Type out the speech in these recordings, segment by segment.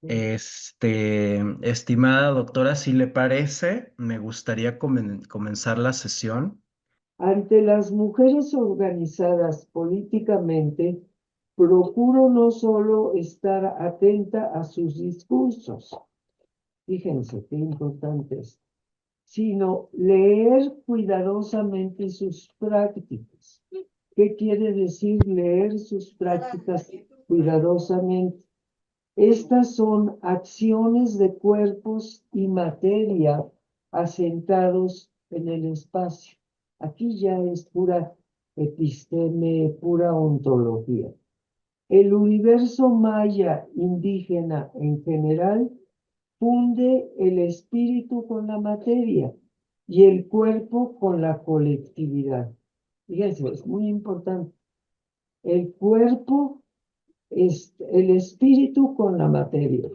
Estimada doctora, si le parece, me gustaría comenzar la sesión. Ante las mujeres organizadas políticamente, procuro no solo estar atenta a sus discursos, fíjense qué importante es, sino leer cuidadosamente sus prácticas. ¿Qué quiere decir leer sus prácticas cuidadosamente? Estas son acciones de cuerpos y materia asentados en el espacio. Aquí ya es pura episteme, pura ontología. El universo maya indígena en general funde el espíritu con la materia y el cuerpo con la colectividad. Fíjense, es muy importante. El cuerpo es el espíritu con la materia.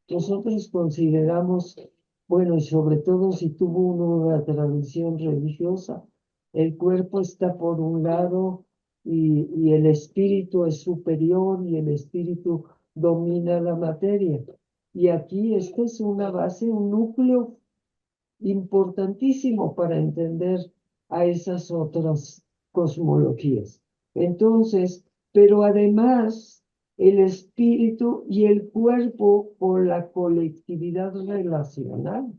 Nosotros consideramos, bueno, y sobre todo si tuvo uno una tradición religiosa, el cuerpo está por un lado y el espíritu es superior y el espíritu domina la materia. Y aquí esta es una base, un núcleo importantísimo para entender a esas otras cosmologías. Entonces, pero además el espíritu y el cuerpo por la colectividad relacional.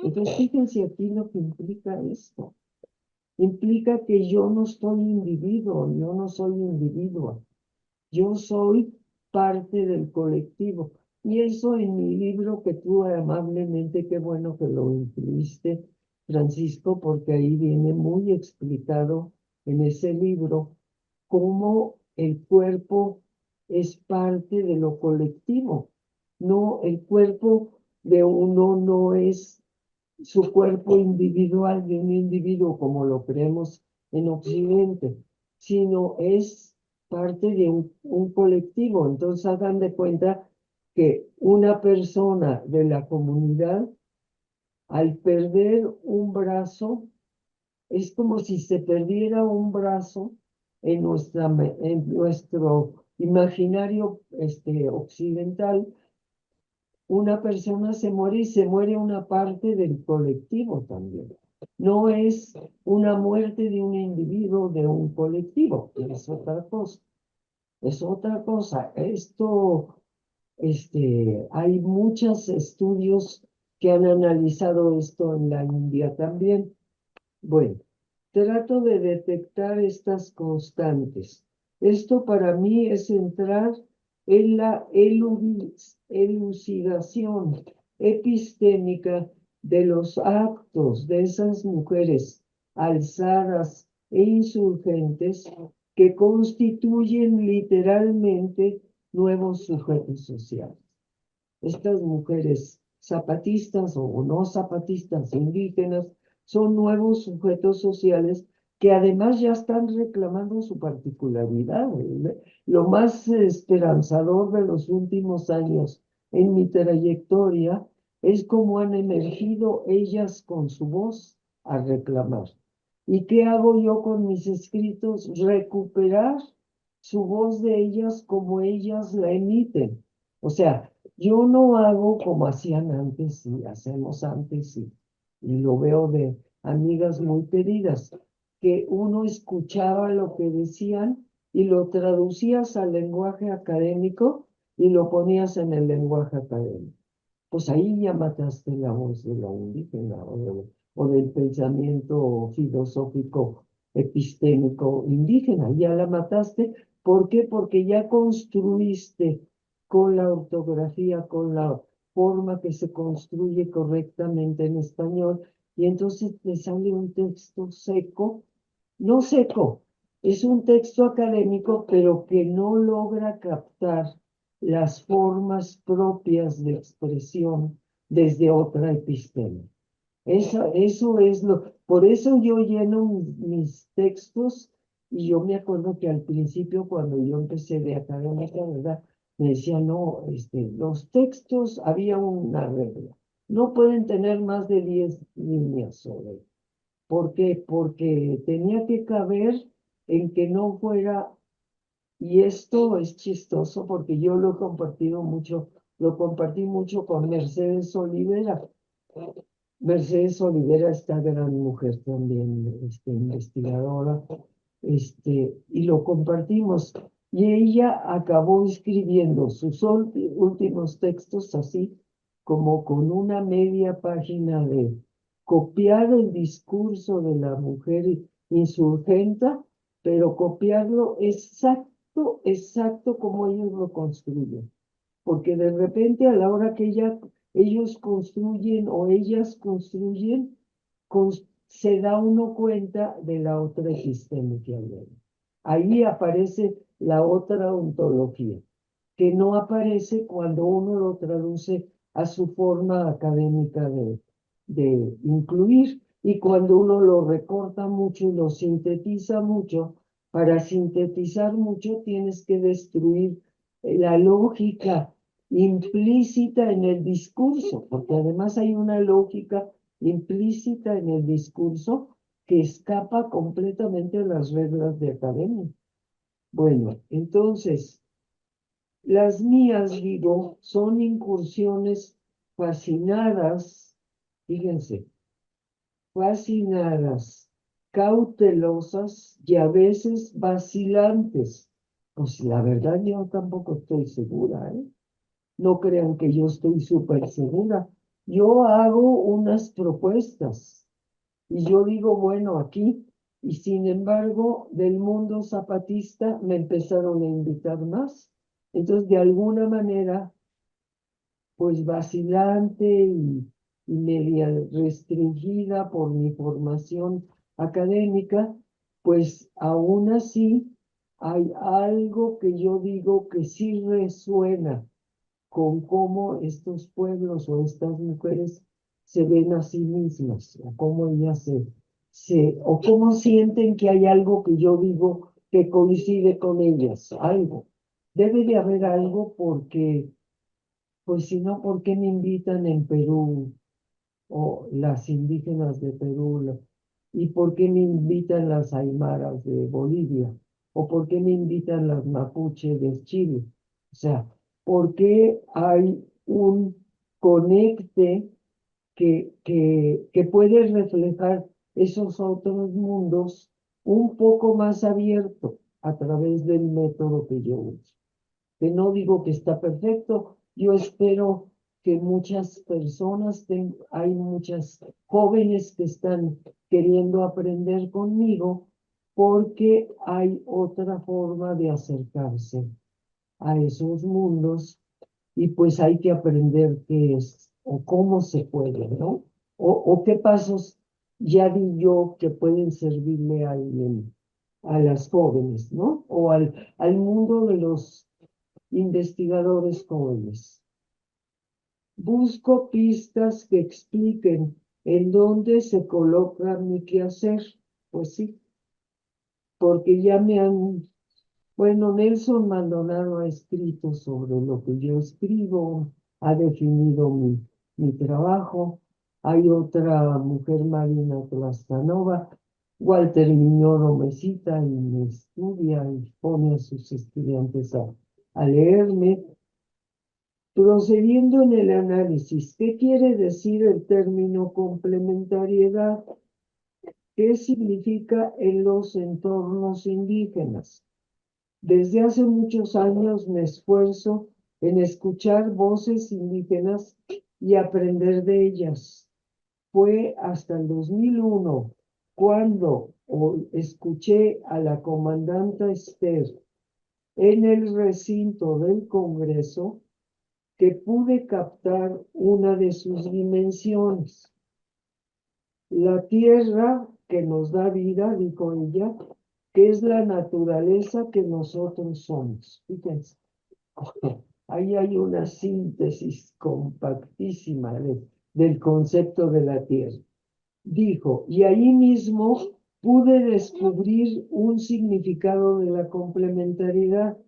Entonces, fíjense aquí lo que implica esto. Implica que yo no soy individuo, yo no soy individuo. Yo soy parte del colectivo. Y eso en mi libro que tú amablemente, qué bueno que lo incluiste, Francisco, porque ahí viene muy explicado en ese libro cómo el cuerpo es parte de lo colectivo. No, el cuerpo de uno no es su cuerpo individual de un individuo como lo creemos en Occidente, sino es parte de un colectivo. Entonces hagan de cuenta que una persona de la comunidad, al perder un brazo, es como si se perdiera un brazo en nuestro imaginario occidental. Una persona se muere y se muere una parte del colectivo también. No es una muerte de un individuo, de un colectivo, es otra cosa. Es otra cosa. Hay muchos estudios que han analizado esto en la India también. Bueno, trato de detectar estas constantes. Esto para mí es entrar en la elucidación epistémica de los actos de esas mujeres alzadas e insurgentes que constituyen literalmente nuevos sujetos sociales. Estas mujeres zapatistas o no zapatistas indígenas son nuevos sujetos sociales que además ya están reclamando su particularidad. Lo más esperanzador de los últimos años en mi trayectoria es cómo han emergido ellas con su voz a reclamar. ¿Y qué hago yo con mis escritos? Recuperar su voz de ellas como ellas la emiten. O sea, yo no hago como hacían antes y hacemos antes y lo veo de amigas muy queridas, que uno escuchaba lo que decían y lo traducías al lenguaje académico y lo ponías en el lenguaje académico. Pues ahí ya mataste la voz de la indígena o del pensamiento filosófico epistémico indígena, ya la mataste. ¿Por qué? Porque ya construiste con la ortografía, con la forma que se construye correctamente en español, y entonces te sale un texto seco, no seco, es un texto académico, pero que no logra captar las formas propias de expresión desde otra epistema. Eso es por eso yo lleno mis textos, y yo me acuerdo que al principio cuando yo empecé de académica, ¿verdad? Me decían, no, los textos había una regla, no pueden tener más de 10 líneas sobre. ¿Por qué? Porque tenía que caber en que no fuera, y esto es chistoso porque yo lo he compartido mucho lo compartí mucho con Mercedes Olivera. Mercedes Olivera, esta gran mujer también, investigadora, y lo compartimos. Y ella acabó escribiendo sus últimos textos así, como con una media página de copiar el discurso de la mujer insurgenta, pero copiarlo exacto como ellos lo construyen. Porque de repente a la hora que ellos construyen o ellas construyen, se da uno cuenta de la otra epistemología. Ahí aparece la otra ontología, que no aparece cuando uno lo traduce a su forma académica de incluir, y cuando uno lo recorta mucho y lo sintetiza mucho. Para sintetizar mucho tienes que destruir la lógica implícita en el discurso, porque además hay una lógica implícita en el discurso que escapa completamente a las reglas de academia. Bueno, entonces, las mías, digo, son incursiones fascinadas, fíjense, fascinadas, cautelosas y a veces vacilantes. Pues la verdad yo tampoco estoy segura, ¿eh? No crean que yo estoy súper segura. Yo hago unas propuestas y yo digo, bueno, aquí, y sin embargo, del mundo zapatista me empezaron a invitar más. Entonces, de alguna manera, pues vacilante y media restringida por mi formación académica, pues aún así hay algo que yo digo que sí resuena con cómo estos pueblos o estas mujeres se ven a sí mismas, o cómo ellas o cómo sienten que hay algo que yo digo que coincide con ellas, algo. Debe de haber algo porque, pues si no, ¿por qué me invitan en Perú o las indígenas de Perú? ¿Y por qué me invitan las aymaras de Bolivia? ¿O por qué me invitan las mapuche de Chile? O sea, ¿por qué hay un conecte que puede reflejar esos otros mundos un poco más abierto a través del método que yo uso? Que no digo que está perfecto, yo espero que muchas personas, hay muchas jóvenes que están queriendo aprender conmigo porque hay otra forma de acercarse a esos mundos y pues hay que aprender qué es o cómo se puede, ¿no? O qué pasos ya di yo que pueden servirle a alguien, a las jóvenes, ¿no? O al mundo de los investigadores jóvenes. Busco pistas que expliquen en dónde se coloca mi quehacer. Pues sí, porque ya bueno, Nelson Maldonado ha escrito sobre lo que yo escribo, ha definido mi trabajo. Hay otra mujer, Marina Tlastanova, Walter Miñoro me cita y me estudia y pone a sus estudiantes a leerme. Procediendo en el análisis, ¿qué quiere decir el término complementariedad? ¿Qué significa en los entornos indígenas? Desde hace muchos años me esfuerzo en escuchar voces indígenas y aprender de ellas. Fue hasta el 2001 cuando escuché a la comandante Esther en el recinto del Congreso que pude captar una de sus dimensiones. La tierra que nos da vida, dijo ella, que es la naturaleza que nosotros somos. Fíjense, ahí hay una síntesis compactísima del concepto de la tierra. Dijo, y ahí mismo pude descubrir un significado de la complementariedad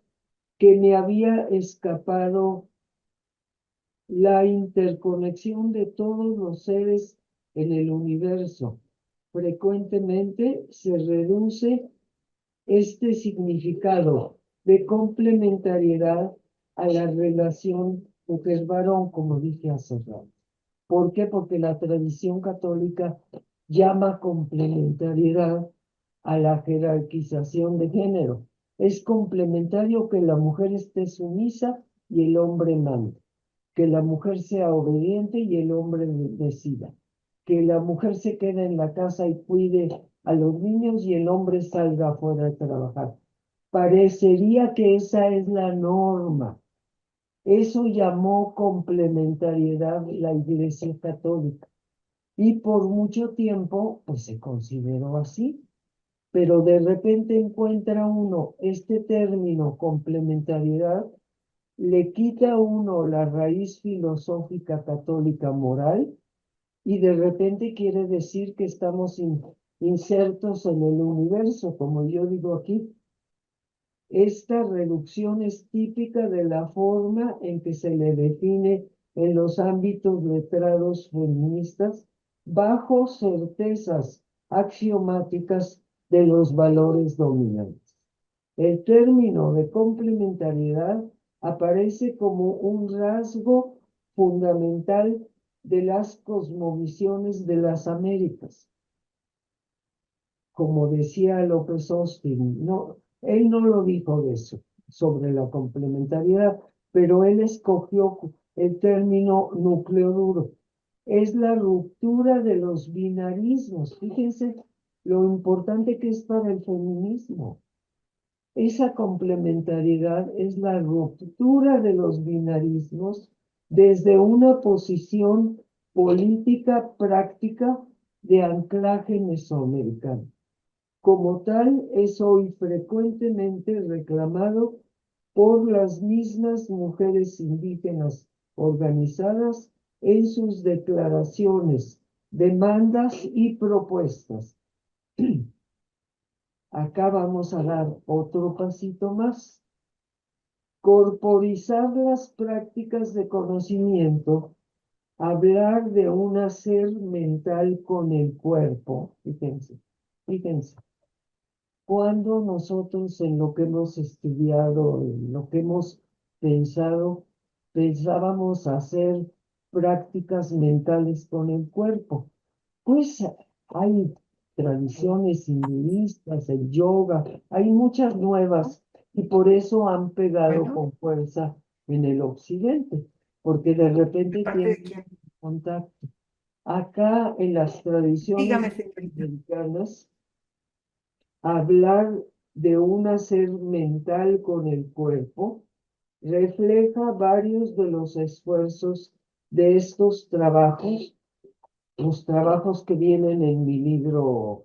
que me había escapado, la interconexión de todos los seres en el universo. Frecuentemente se reduce este significado de complementariedad a la relación mujer varón, como dije hace rato. ¿Por qué? Porque la tradición católica llama complementariedad a la jerarquización de género. Es complementario que la mujer esté sumisa y el hombre mande, que la mujer sea obediente y el hombre decida, que la mujer se quede en la casa y cuide a los niños y el hombre salga afuera a trabajar. Parecería que esa es la norma. Eso llamó complementariedad la Iglesia Católica y por mucho tiempo pues se consideró así, pero de repente encuentra uno este término complementariedad, le quita a uno la raíz filosófica católica moral y de repente quiere decir que estamos insertos en el universo, como yo digo aquí. Esta reducción es típica de la forma en que se le define en los ámbitos letrados feministas bajo certezas axiomáticas de los valores dominantes. El término de complementariedad aparece como un rasgo fundamental de las cosmovisiones de las Américas. Como decía López Austin, no, él no lo dijo de eso, sobre la complementariedad, pero él escogió el término núcleo duro. Es la ruptura de los binarismos. Fíjense lo importante que es para el feminismo. Esa complementariedad es la ruptura de los binarismos desde una posición política práctica de anclaje mesoamericano. Como tal, es hoy frecuentemente reclamado por las mismas mujeres indígenas organizadas en sus declaraciones, demandas y propuestas. Acá vamos a dar otro pasito más. Corporizar las prácticas de conocimiento, hablar de un hacer mental con el cuerpo. Fíjense. Cuando nosotros en lo que hemos estudiado, en lo que hemos pensado, pensábamos hacer prácticas mentales con el cuerpo, pues hay tradiciones hinduistas, el yoga, hay muchas nuevas y por eso han pegado con fuerza en el occidente, porque de repente tienen contacto. Acá en las tradiciones americanas, hablar de un hacer mental con el cuerpo refleja varios de los esfuerzos de estos trabajos, los trabajos que vienen en mi libro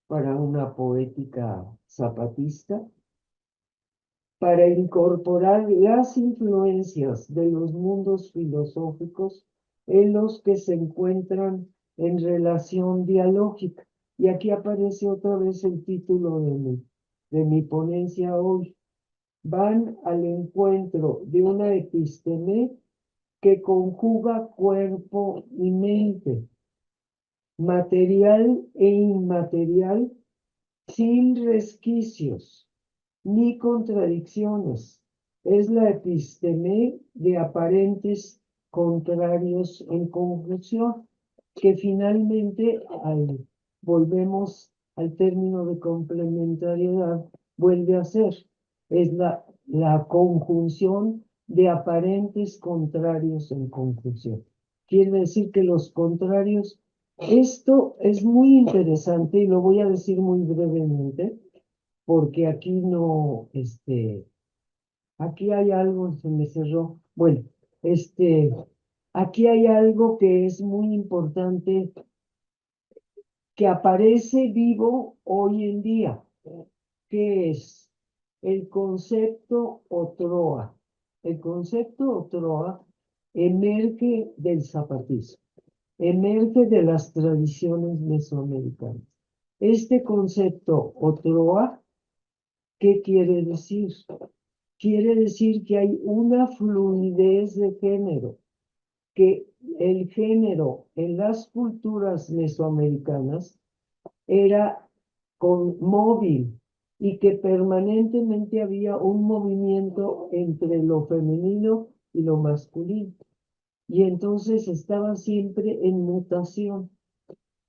para una poética zapatista, para incorporar las influencias de los mundos filosóficos en los que se encuentran en relación dialógica. Y aquí aparece otra vez el título de mi ponencia hoy. Van al encuentro de una episteme que conjuga cuerpo y mente, material e inmaterial, sin resquicios ni contradicciones. Es la episteme de aparentes contrarios en conjunción, que finalmente, volvemos al término de complementariedad, vuelve a ser. Es la conjunción de aparentes contrarios en conjunción. Quiere decir que los contrarios, esto es muy interesante y lo voy a decir muy brevemente, porque aquí no, aquí hay algo, se me cerró. Bueno, aquí hay algo que es muy importante, que aparece vivo hoy en día, que es el concepto Otroa. El concepto Otroa emerge del zapatismo, emerge de las tradiciones mesoamericanas. Este concepto Otroa, ¿qué quiere decir? Quiere decir que hay una fluidez de género, que el género en las culturas mesoamericanas era móvil y que permanentemente había un movimiento entre lo femenino y lo masculino. Y entonces estaba siempre en mutación.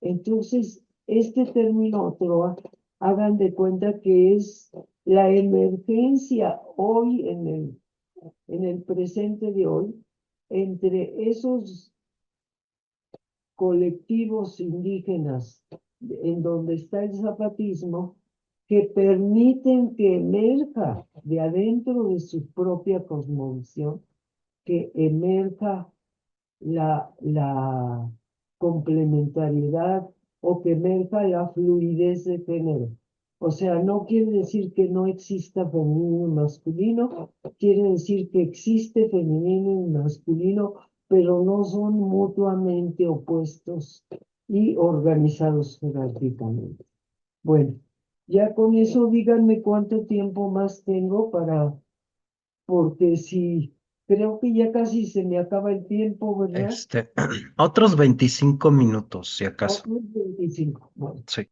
Entonces, este término Otroa, hagan de cuenta que es la emergencia hoy en el presente de hoy, entre esos colectivos indígenas en donde está el zapatismo, que permiten que emerja de adentro de su propia cosmovisión, que emerja la complementariedad o que emerja la fluidez de género. O sea, no quiere decir que no exista femenino y masculino, quiere decir que existe femenino y masculino, pero no son mutuamente opuestos y organizados jerárquicamente. Bueno, ya con eso díganme cuánto tiempo más tengo porque si creo que ya casi se me acaba el tiempo, ¿verdad? Otros 25 minutos, si acaso. Otros 25. Bueno, Sí.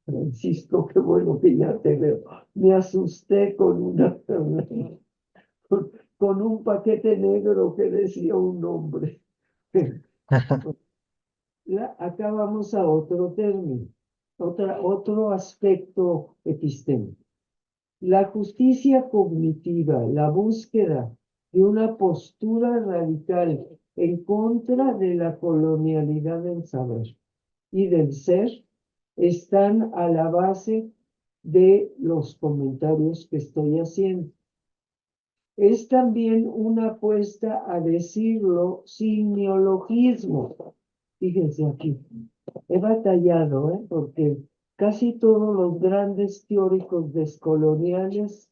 Francisco, qué bueno que ya te veo. Me asusté con un paquete negro que decía un nombre. Acá vamos a otro término, otro aspecto epistémico. La justicia cognitiva, la búsqueda de una postura radical en contra de la colonialidad del saber y del ser, están a la base de los comentarios que estoy haciendo. Es también una apuesta a decirlo sin neologismo. Fíjense aquí, he batallado, porque casi todos los grandes teóricos descoloniales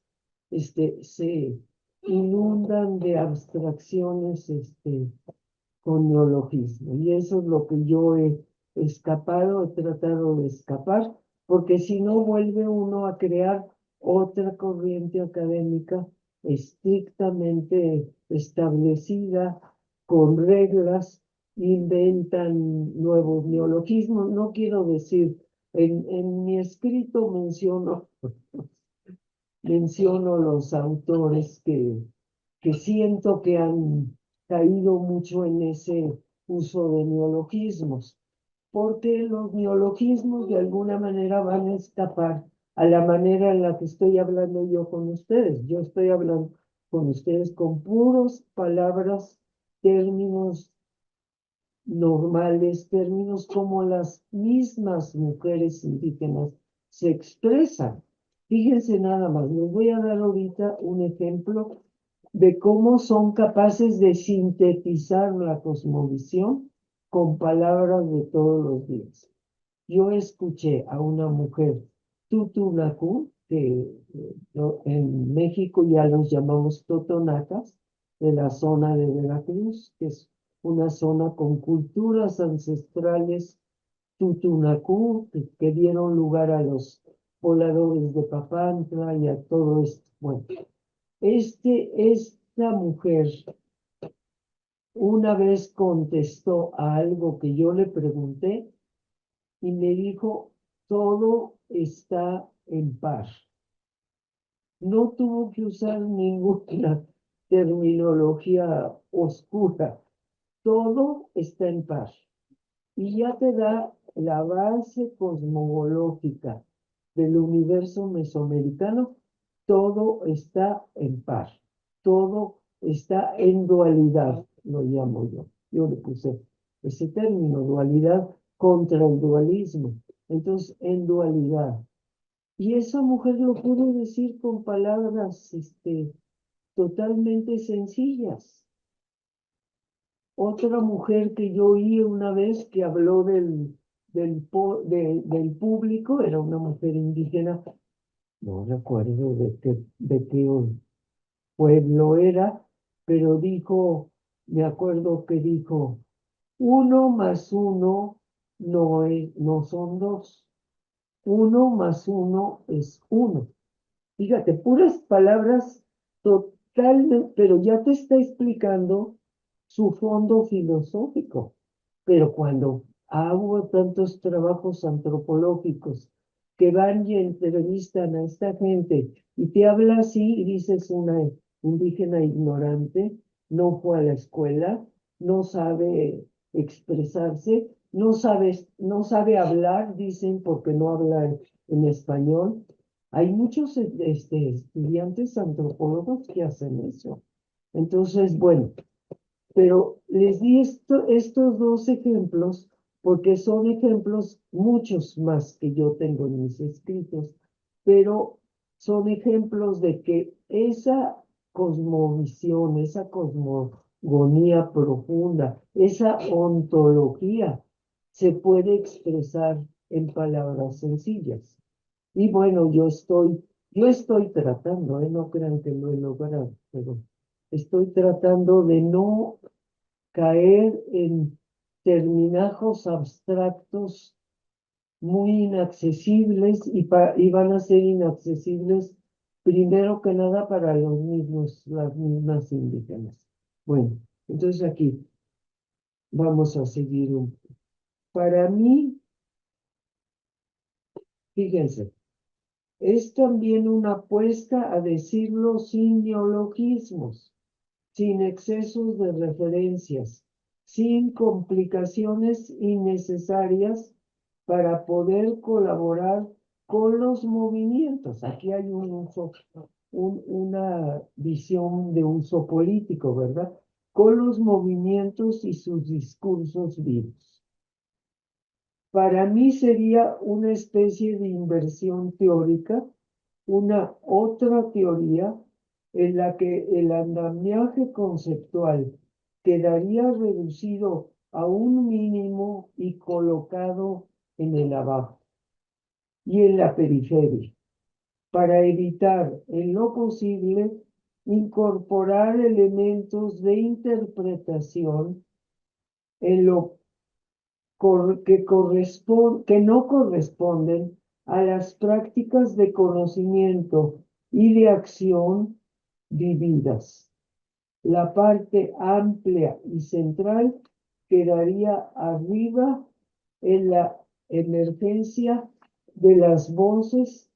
se inundan de abstracciones con neologismo. Y eso es lo que yo he escapado, he tratado de escapar, porque si no vuelve uno a crear otra corriente académica estrictamente establecida, con reglas, inventan nuevos neologismos. No quiero decir, en mi escrito menciono los autores que siento que han caído mucho en ese uso de neologismos, porque los neologismos de alguna manera van a escapar a la manera en la que estoy hablando yo con ustedes. Yo estoy hablando con ustedes con puros palabras, términos normales, términos como las mismas mujeres indígenas se expresan. Fíjense nada más, les voy a dar ahorita un ejemplo de cómo son capaces de sintetizar la cosmovisión con palabras de todos los días. Yo escuché a una mujer tutunacú, que en México ya los llamamos totonacas, de la zona de Veracruz, que es una zona con culturas ancestrales tutunacú, que dieron lugar a los pobladores de Papantla y a todo esto. Bueno, esta mujer una vez contestó a algo que yo le pregunté y me dijo, todo está en paz. No tuvo que usar ninguna terminología oscura. Todo está en paz. Y ya te da la base cosmológica del universo mesoamericano. Todo está en paz. Todo está en dualidad, lo llamo yo. Yo le puse ese término, dualidad contra el dualismo. Entonces, en dualidad. Y esa mujer lo pudo decir con palabras totalmente sencillas. Otra mujer que yo oí una vez que habló del público, era una mujer indígena, no recuerdo de qué pueblo era, pero dijo, me acuerdo que dijo, 1 más 1 no son 2, 1 más 1 es 1. Fíjate, puras palabras totalmente, pero ya te está explicando su fondo filosófico. Pero cuando hago tantos trabajos antropológicos que van y entrevistan a esta gente y te habla así y dices indígena ignorante, no fue a la escuela, no sabe expresarse, no sabe hablar, dicen, porque no habla en español. Hay muchos estudiantes antropólogos que hacen eso. Entonces, bueno, pero les di estos dos ejemplos porque son ejemplos muchos más que yo tengo en mis escritos, pero son ejemplos de que esa cosmovisión, esa cosmogonía profunda, esa ontología se puede expresar en palabras sencillas. Y bueno, yo estoy tratando, no crean que lo he logrado, pero estoy tratando de no caer en terminajos abstractos muy inaccesibles y van a ser inaccesibles primero que nada para las mismas indígenas. Bueno, entonces aquí vamos a seguir. Para mí, fíjense, es también una apuesta a decirlo sin neologismos, sin excesos de referencias, sin complicaciones innecesarias para poder colaborar con los movimientos. Aquí hay una visión de uso político, ¿verdad? Con los movimientos y sus discursos vivos. Para mí sería una especie de inversión teórica, una otra teoría en la que el andamiaje conceptual quedaría reducido a un mínimo y colocado en el abajo y en la periferia, para evitar en lo posible incorporar elementos de interpretación en lo que no corresponden a las prácticas de conocimiento y de acción vividas. La parte amplia y central quedaría arriba en la emergencia de las voces,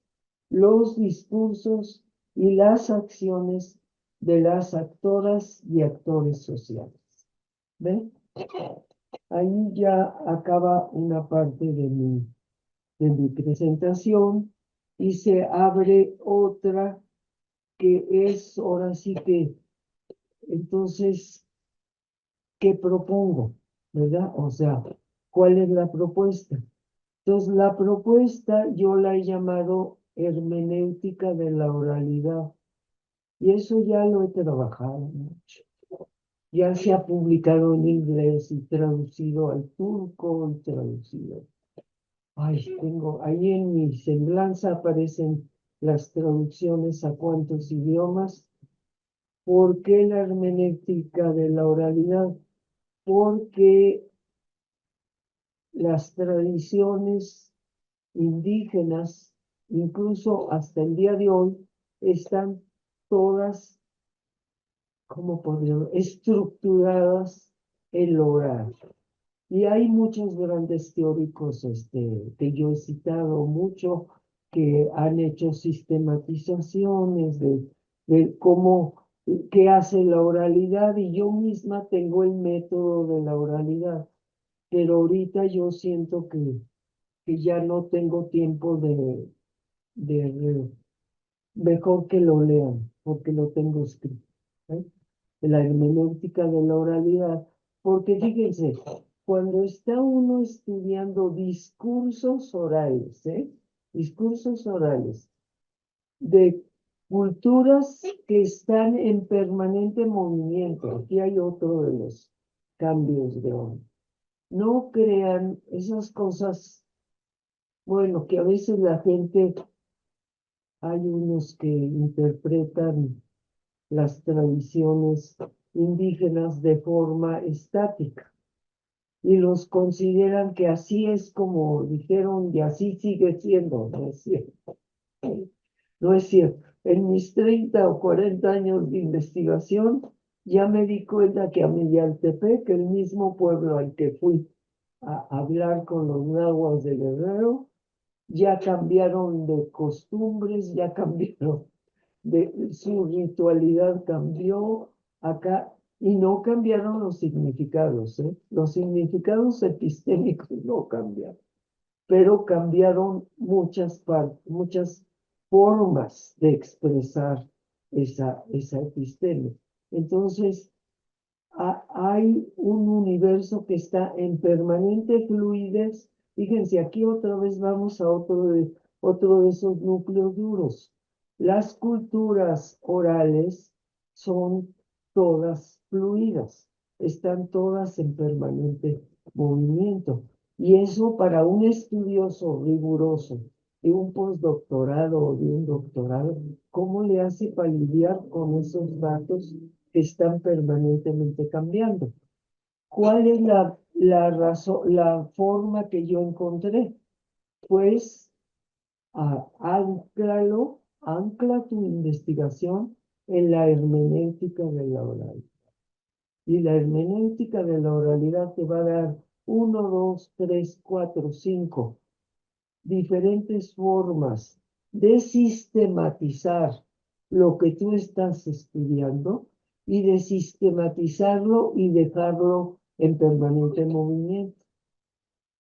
los discursos y las acciones de las actoras y actores sociales. ¿Ven? Ahí ya acaba una parte de mi presentación y se abre otra que es ahora sí que, entonces, ¿qué propongo? ¿Verdad? O sea, ¿cuál es la propuesta? Entonces, la propuesta yo la he llamado hermenéutica de la oralidad y eso ya lo he trabajado mucho. Ya se ha publicado en inglés y traducido al turco y traducido. Ay, ahí en mi semblanza aparecen las traducciones a cuántos idiomas. ¿Por qué la hermenéutica de la oralidad? Porque las tradiciones indígenas, incluso hasta el día de hoy, están todas, ¿cómo podríamos? Estructuradas en lo oral. Y hay muchos grandes teóricos que yo he citado mucho, que han hecho sistematizaciones de cómo, qué hace la oralidad, y yo misma tengo el método de la oralidad, pero ahorita yo siento que ya no tengo tiempo de mejor que lo lean, porque lo tengo escrito, ¿eh? La hermenéutica de la oralidad, porque fíjense, cuando está uno estudiando discursos orales, discursos orales de culturas que están en permanente movimiento, aquí hay otro de los cambios de onda. No crean esas cosas, bueno, que a veces la gente, hay unos que interpretan las tradiciones indígenas de forma estática y los consideran que así es como dijeron y así sigue siendo. No es cierto. No es cierto. En mis 30 o 40 años de investigación ya me di cuenta que a Meyaltepec, el mismo pueblo al que fui a hablar con los nahuas de Guerrero, ya cambiaron de costumbres, ya cambiaron su ritualidad cambió acá y no cambiaron los significados, ¿eh? Los significados epistémicos no cambiaron, pero cambiaron muchas formas de expresar esa episteme. Entonces, hay un universo que está en permanente fluidez. Fíjense, aquí otra vez vamos a otro de esos núcleos duros. Las culturas orales son todas fluidas, están todas en permanente movimiento. Y eso para un estudioso riguroso de un postdoctorado o de un doctorado, ¿cómo le hace para lidiar con esos datos que están permanentemente cambiando? ¿Cuál es la razón, la forma que yo encontré? Pues ancla tu investigación en la hermenéutica de la oralidad. Y la hermenéutica de la oralidad te va a dar 1, 2, 3, 4, 5 diferentes formas de sistematizar lo que tú estás estudiando y de sistematizarlo y dejarlo en permanente movimiento.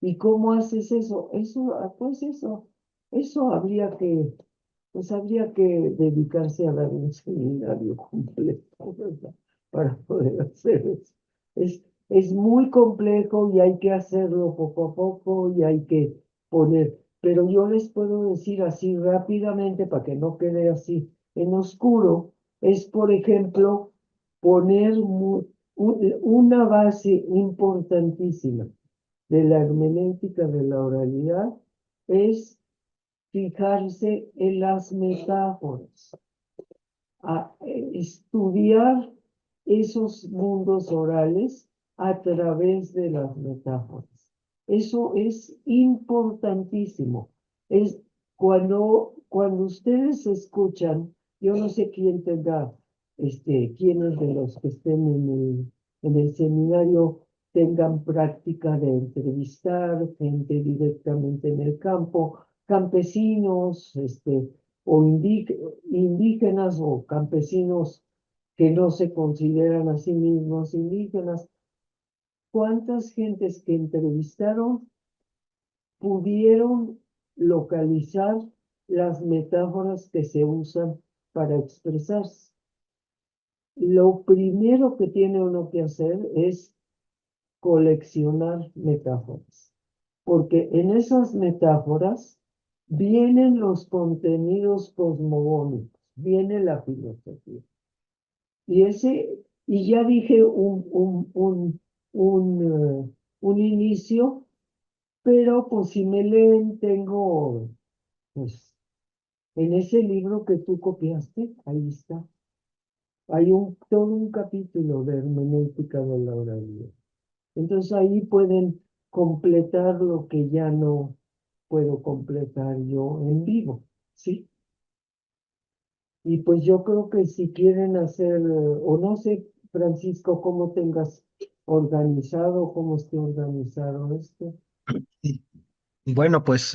¿Y cómo haces eso? Eso habría que dedicarse a dar un seminario completo, ¿verdad? Para poder hacer eso. Es muy complejo y hay que hacerlo poco a poco y hay que poner. Pero yo les puedo decir así rápidamente para que no quede así en oscuro. Es, por ejemplo, poner una base importantísima de la hermenéutica de la oralidad es fijarse en las metáforas, estudiar esos mundos orales a través de las metáforas. Eso es importantísimo. Es cuando ustedes escuchan, yo no sé quién tenga, quiénes de los que estén en el seminario tengan práctica de entrevistar gente directamente en el campo, campesinos, o indígenas o campesinos que no se consideran a sí mismos indígenas. ¿Cuántas gentes que entrevistaron pudieron localizar las metáforas que se usan para expresarse? Lo primero que tiene uno que hacer es coleccionar metáforas, porque en esas metáforas vienen los contenidos cosmogónicos, viene la filosofía. Y ya dije un inicio, pero pues si me leen, pues, en ese libro que tú copiaste, ahí está. Hay todo un capítulo de hermenéutica de la oralidad. Entonces ahí pueden completar lo que ya no puedo completar yo en vivo, ¿sí? Y pues yo creo que si quieren hacer, o no sé, Francisco, cómo tengas organizado, cómo esté organizado esto. Sí. Bueno, pues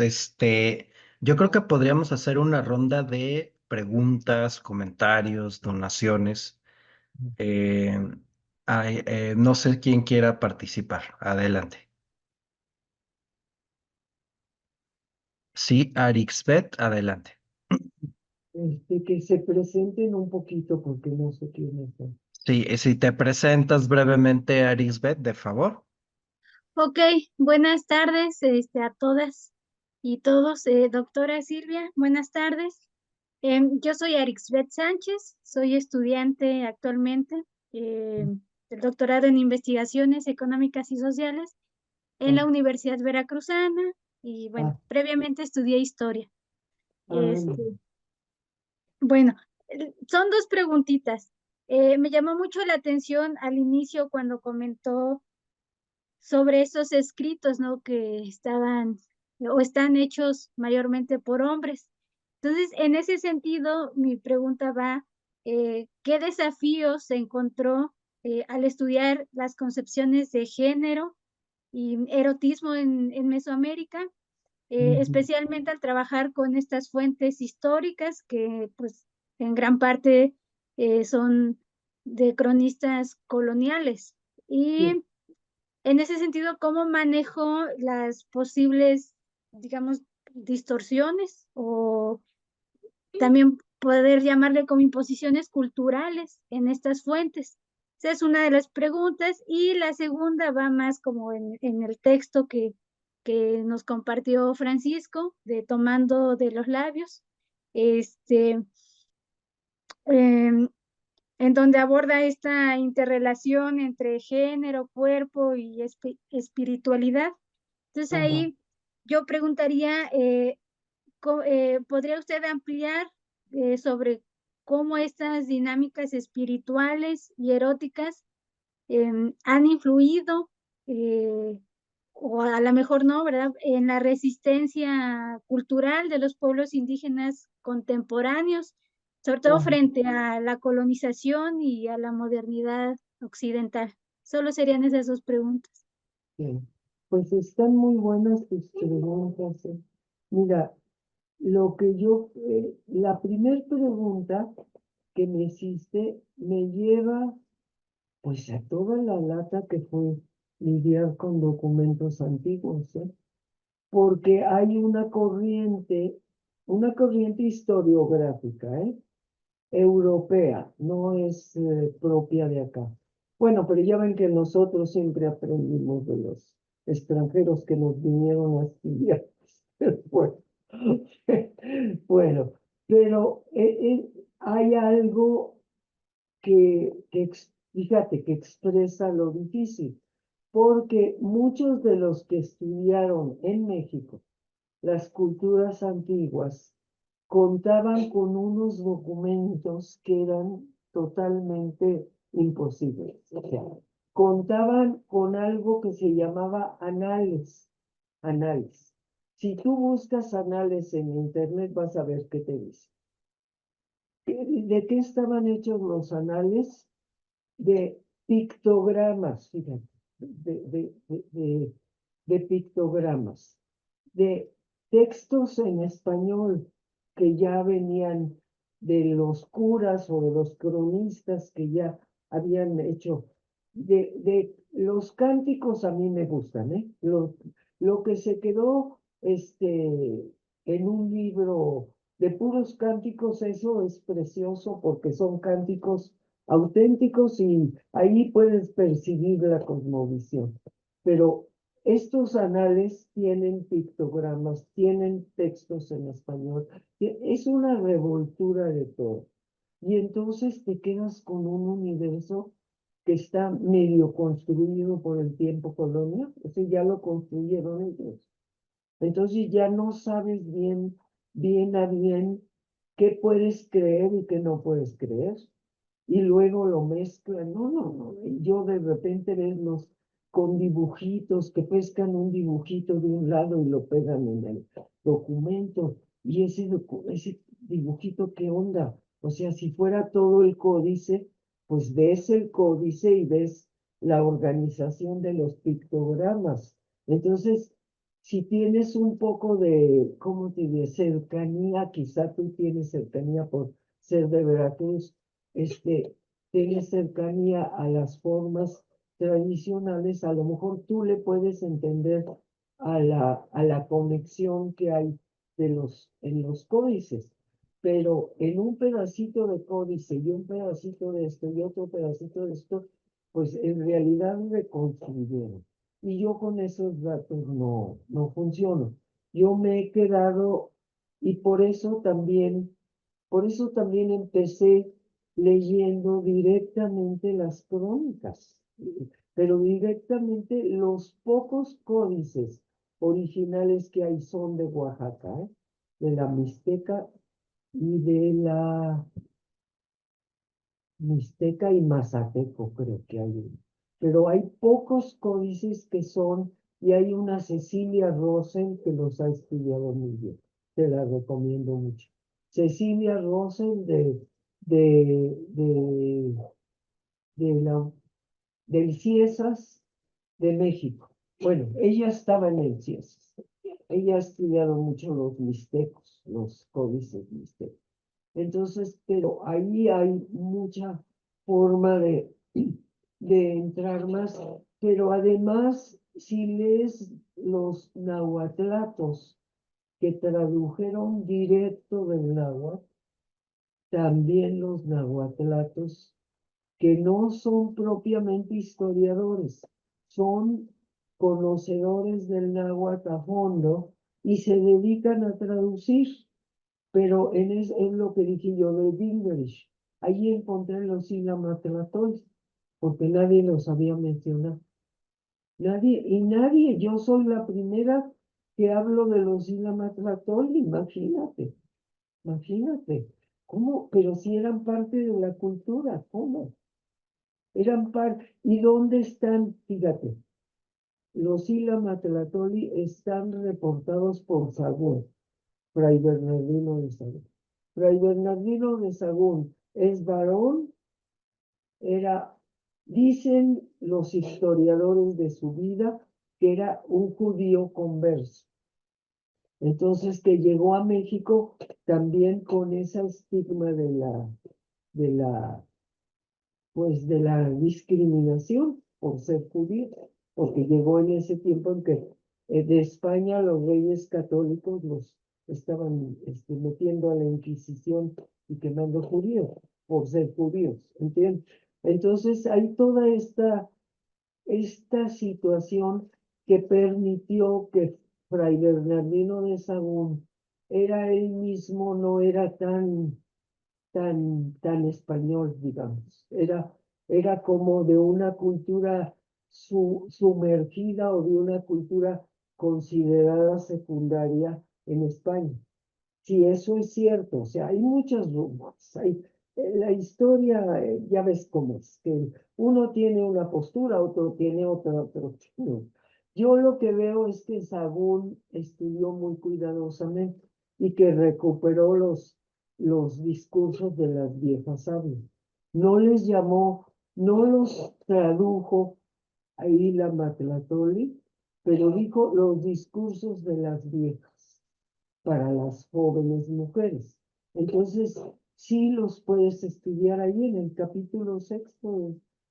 yo creo que podríamos hacer una ronda de preguntas, comentarios, donaciones. Eh, no sé quién quiera participar. Adelante. Sí, Arixbet, adelante. Que se presenten un poquito porque no sé quiénes son. Sí, si te presentas brevemente, Arixbet, de favor. Ok, buenas tardes a todas y todos. Doctora Silvia, buenas tardes. Yo soy Arixbet Sánchez, soy estudiante actualmente del doctorado en Investigaciones Económicas y Sociales en Ah, la Universidad Veracruzana y ah, bueno, previamente estudié Historia. ah, Este, bueno, son dos preguntitas. Me llamó mucho la atención al inicio cuando comentó sobre esos escritos, ¿no? Que estaban o están hechos mayormente por hombres. Entonces, en ese sentido, mi pregunta va, ¿qué desafíos se encontró al estudiar las concepciones de género y erotismo en Mesoamérica, ujú, especialmente al trabajar con estas fuentes históricas que, pues, en gran parte son de cronistas coloniales. Y en ese sentido, ¿cómo manejo las posibles, digamos, distorsiones o también poder llamarle como imposiciones culturales en estas fuentes? Esa es una de las preguntas, y la segunda va más como en el texto que nos compartió Francisco, de Tomando de los Labios, em, en donde aborda esta interrelación entre género, cuerpo y espiritualidad. Entonces Ajá. ahí yo preguntaría, ¿podría usted ampliar sobre cómo estas dinámicas espirituales y eróticas han influido, o a lo mejor no, ¿verdad?, en la resistencia cultural de los pueblos indígenas contemporáneos, sobre todo Ajá. frente a la colonización y a la modernidad occidental? Solo serían esas dos preguntas. Sí. Pues están muy buenas tus preguntas. Mira, la primera pregunta que me hiciste me lleva pues a toda la lata que fue lidiar con documentos antiguos, ¿eh? Porque hay una corriente historiográfica, ¿eh? Europea, no es propia de acá. Bueno, pero ya ven que nosotros siempre aprendimos de los extranjeros que nos vinieron a estudiar. Bueno, bueno, pero hay algo fíjate, que expresa lo difícil, porque muchos de los que estudiaron en México las culturas antiguas contaban con unos documentos que eran totalmente imposibles. O sea, contaban con algo que se llamaba anales. Anales. Si tú buscas anales en internet, vas a ver qué te dice. ¿De qué estaban hechos los anales? De pictogramas, fíjate, de pictogramas, de textos en español que ya venían de los curas o de los cronistas que ya habían hecho. De los cánticos a mí me gustan, ¿eh? Lo que se quedó en un libro de puros cánticos, eso es precioso porque son cánticos auténticos y ahí puedes percibir la cosmovisión. Pero estos anales tienen pictogramas, tienen textos en español. Es una revoltura de todo. Y entonces te quedas con un universo que está medio construido por el tiempo colonial. O sea, ya lo construyeron ellos. Entonces ya no sabes bien a bien qué puedes creer y qué no puedes creer. Y luego lo mezclan. No. Yo de repente verlos con dibujitos, que pescan un dibujito de un lado y lo pegan en el documento. Y ese dibujito, ¿qué onda? O sea, si fuera todo el códice, pues ves el códice y ves la organización de los pictogramas. Entonces, si tienes un poco de, ¿cómo te diré? Cercanía, quizá tú tienes cercanía por ser de Veracruz, tienes cercanía a las formas tradicionales, a lo mejor tú le puedes entender a la conexión que hay en los códices, pero en un pedacito de códice y un pedacito de esto y otro pedacito de esto, pues en realidad reconstruyeron. Y yo con esos datos no funciono. Yo me he quedado, y por eso también empecé leyendo directamente las crónicas, pero directamente los pocos códices originales que hay son de Oaxaca, de la Mixteca y de la Mixteca y Mazateco, creo que hay uno. Pero hay pocos códices que son, y hay una Cecilia Rosen que los ha estudiado muy bien. Te la recomiendo mucho. Cecilia Rosen de, de, del CIESAS de México. Bueno, ella estaba en el CIESAS. Ella ha estudiado mucho los mixtecos, los códices mixtecos. Entonces, pero ahí hay mucha forma de entrar más. Pero además, si lees los nahuatlatos que tradujeron directo del náhuatl, también los nahuatlatos que no son propiamente historiadores, son conocedores del náhuatl a fondo y se dedican a traducir. Pero es lo que dije yo de English. Ahí encontré los Ilamatlatol, porque nadie los había mencionado. Nadie, yo soy la primera que hablo de los Ilamatlatol, imagínate. ¿Cómo? Pero si eran parte de la cultura, ¿cómo? Eran parte. ¿Y dónde están? Fíjate, los Ilamatlatoli están reportados por Sagún, Fray Bernardino de Sagún. Fray Bernardino de Sagún es varón, dicen los historiadores de su vida, que era un judío converso. Entonces, que llegó a México también con ese estigma de la discriminación por ser judío, porque llegó en ese tiempo en que de España los reyes católicos los estaban metiendo a la Inquisición y quemando judíos por ser judíos, ¿entiendes? Entonces hay toda esta situación que permitió que Fray Bernardino de Sahagún era él mismo, no era tan español, digamos. Era como de una cultura sumergida o de una cultura considerada secundaria en España. Si eso es cierto, o sea, hay muchos rumores. La historia, ya ves cómo es, que uno tiene una postura, otro tiene otra, otro tiene. Yo lo que veo es que Sahagún estudió muy cuidadosamente y que recuperó los discursos de las viejas sabias. No les llamó, no los tradujo a Ilamatlatoli, pero dijo los discursos de las viejas para las jóvenes mujeres. Entonces, sí los puedes estudiar ahí en el capítulo 6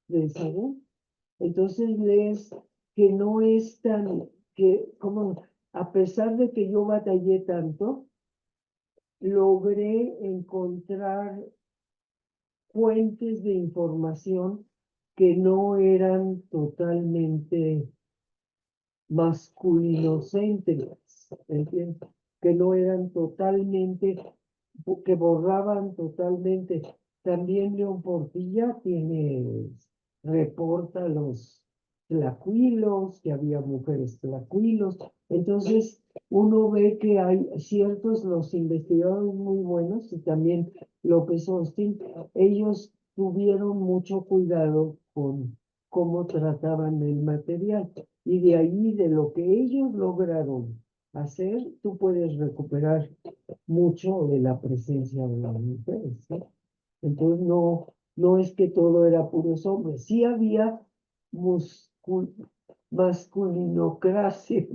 de Sahagún. Entonces lees que no es tan, que como a pesar de que yo batallé tanto, logré encontrar fuentes de información que no eran totalmente masculinocéntricas, ¿entiendes? Que no eran totalmente, que borraban totalmente. También León Portilla reporta los tlacuilos, que había mujeres tlacuilos. Entonces, uno ve que hay los investigadores muy buenos, y también López Austin, ellos tuvieron mucho cuidado con cómo trataban el material. Y de ahí, de lo que ellos lograron hacer, tú puedes recuperar mucho de la presencia de las mujeres, ¿no? Entonces, no es que todo era puros hombres. Sí había masculinocracia,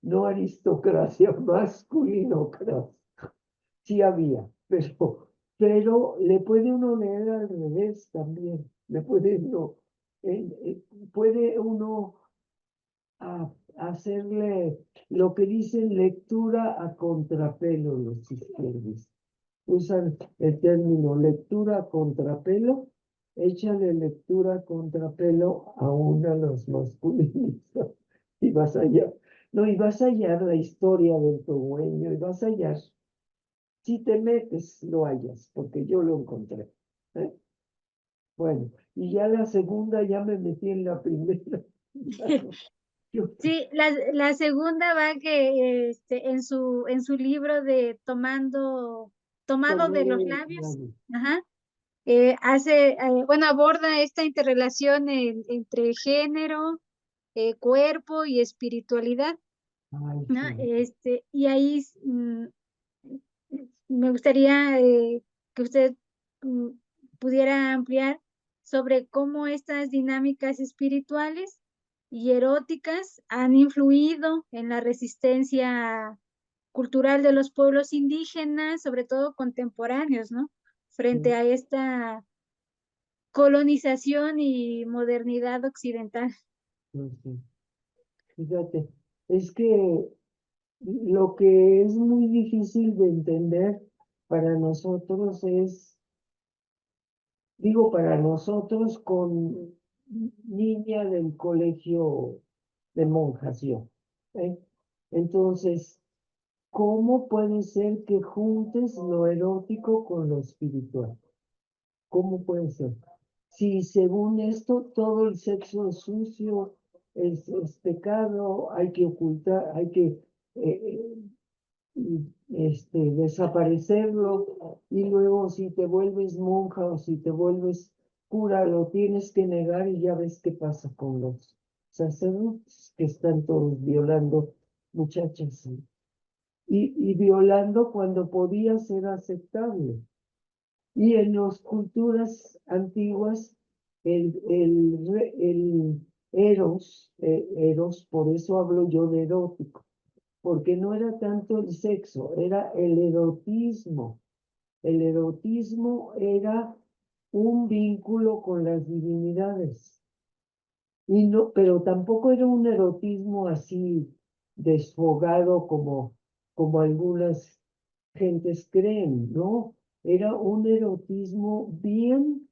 no aristocracia, masculinocracia. Sí había, pero le puede uno leer al revés también. Puede uno hacerle lo que dicen lectura a contrapelo los izquierdistas. Usan el término lectura a contrapelo, échale lectura a contrapelo a una de los masculinistas y vas a hallar. No, y vas a hallar la historia del Togüeño y vas a hallar. Si te metes, lo hallas, porque yo lo encontré. ¿Eh? Bueno, y ya la segunda, ya me metí en la primera. Sí, la segunda va que en su libro de Tomado de los labios, ajá, bueno, aborda esta interrelación entre género, cuerpo y espiritualidad, Ay, ¿no? sí. Y ahí me gustaría que usted mm, pudiera ampliar sobre cómo estas dinámicas espirituales y eróticas han influido en la resistencia cultural de los pueblos indígenas, sobre todo contemporáneos, ¿no? Frente a esta colonización y modernidad occidental. Sí. Fíjate, es que lo que es muy difícil de entender para nosotros es, digo, para nosotros con niña del colegio de monjas yo, ¿eh? Entonces, ¿cómo puede ser que juntes lo erótico con lo espiritual? ¿Cómo puede ser? Si según esto todo el sexo es sucio, es pecado, hay que ocultar, hay que desaparecerlo, y luego si te vuelves monja o si te vuelves cura, lo tienes que negar, y ya ves qué pasa con los sacerdotes que están todos violando muchachas y violando cuando podía ser aceptable. Y en las culturas antiguas, el eros, por eso hablo yo de erótico, porque no era tanto el sexo, era el erotismo. El erotismo era un vínculo con las divinidades. Y no, pero tampoco era un erotismo así desfogado como algunas gentes creen, ¿no? Era un erotismo bien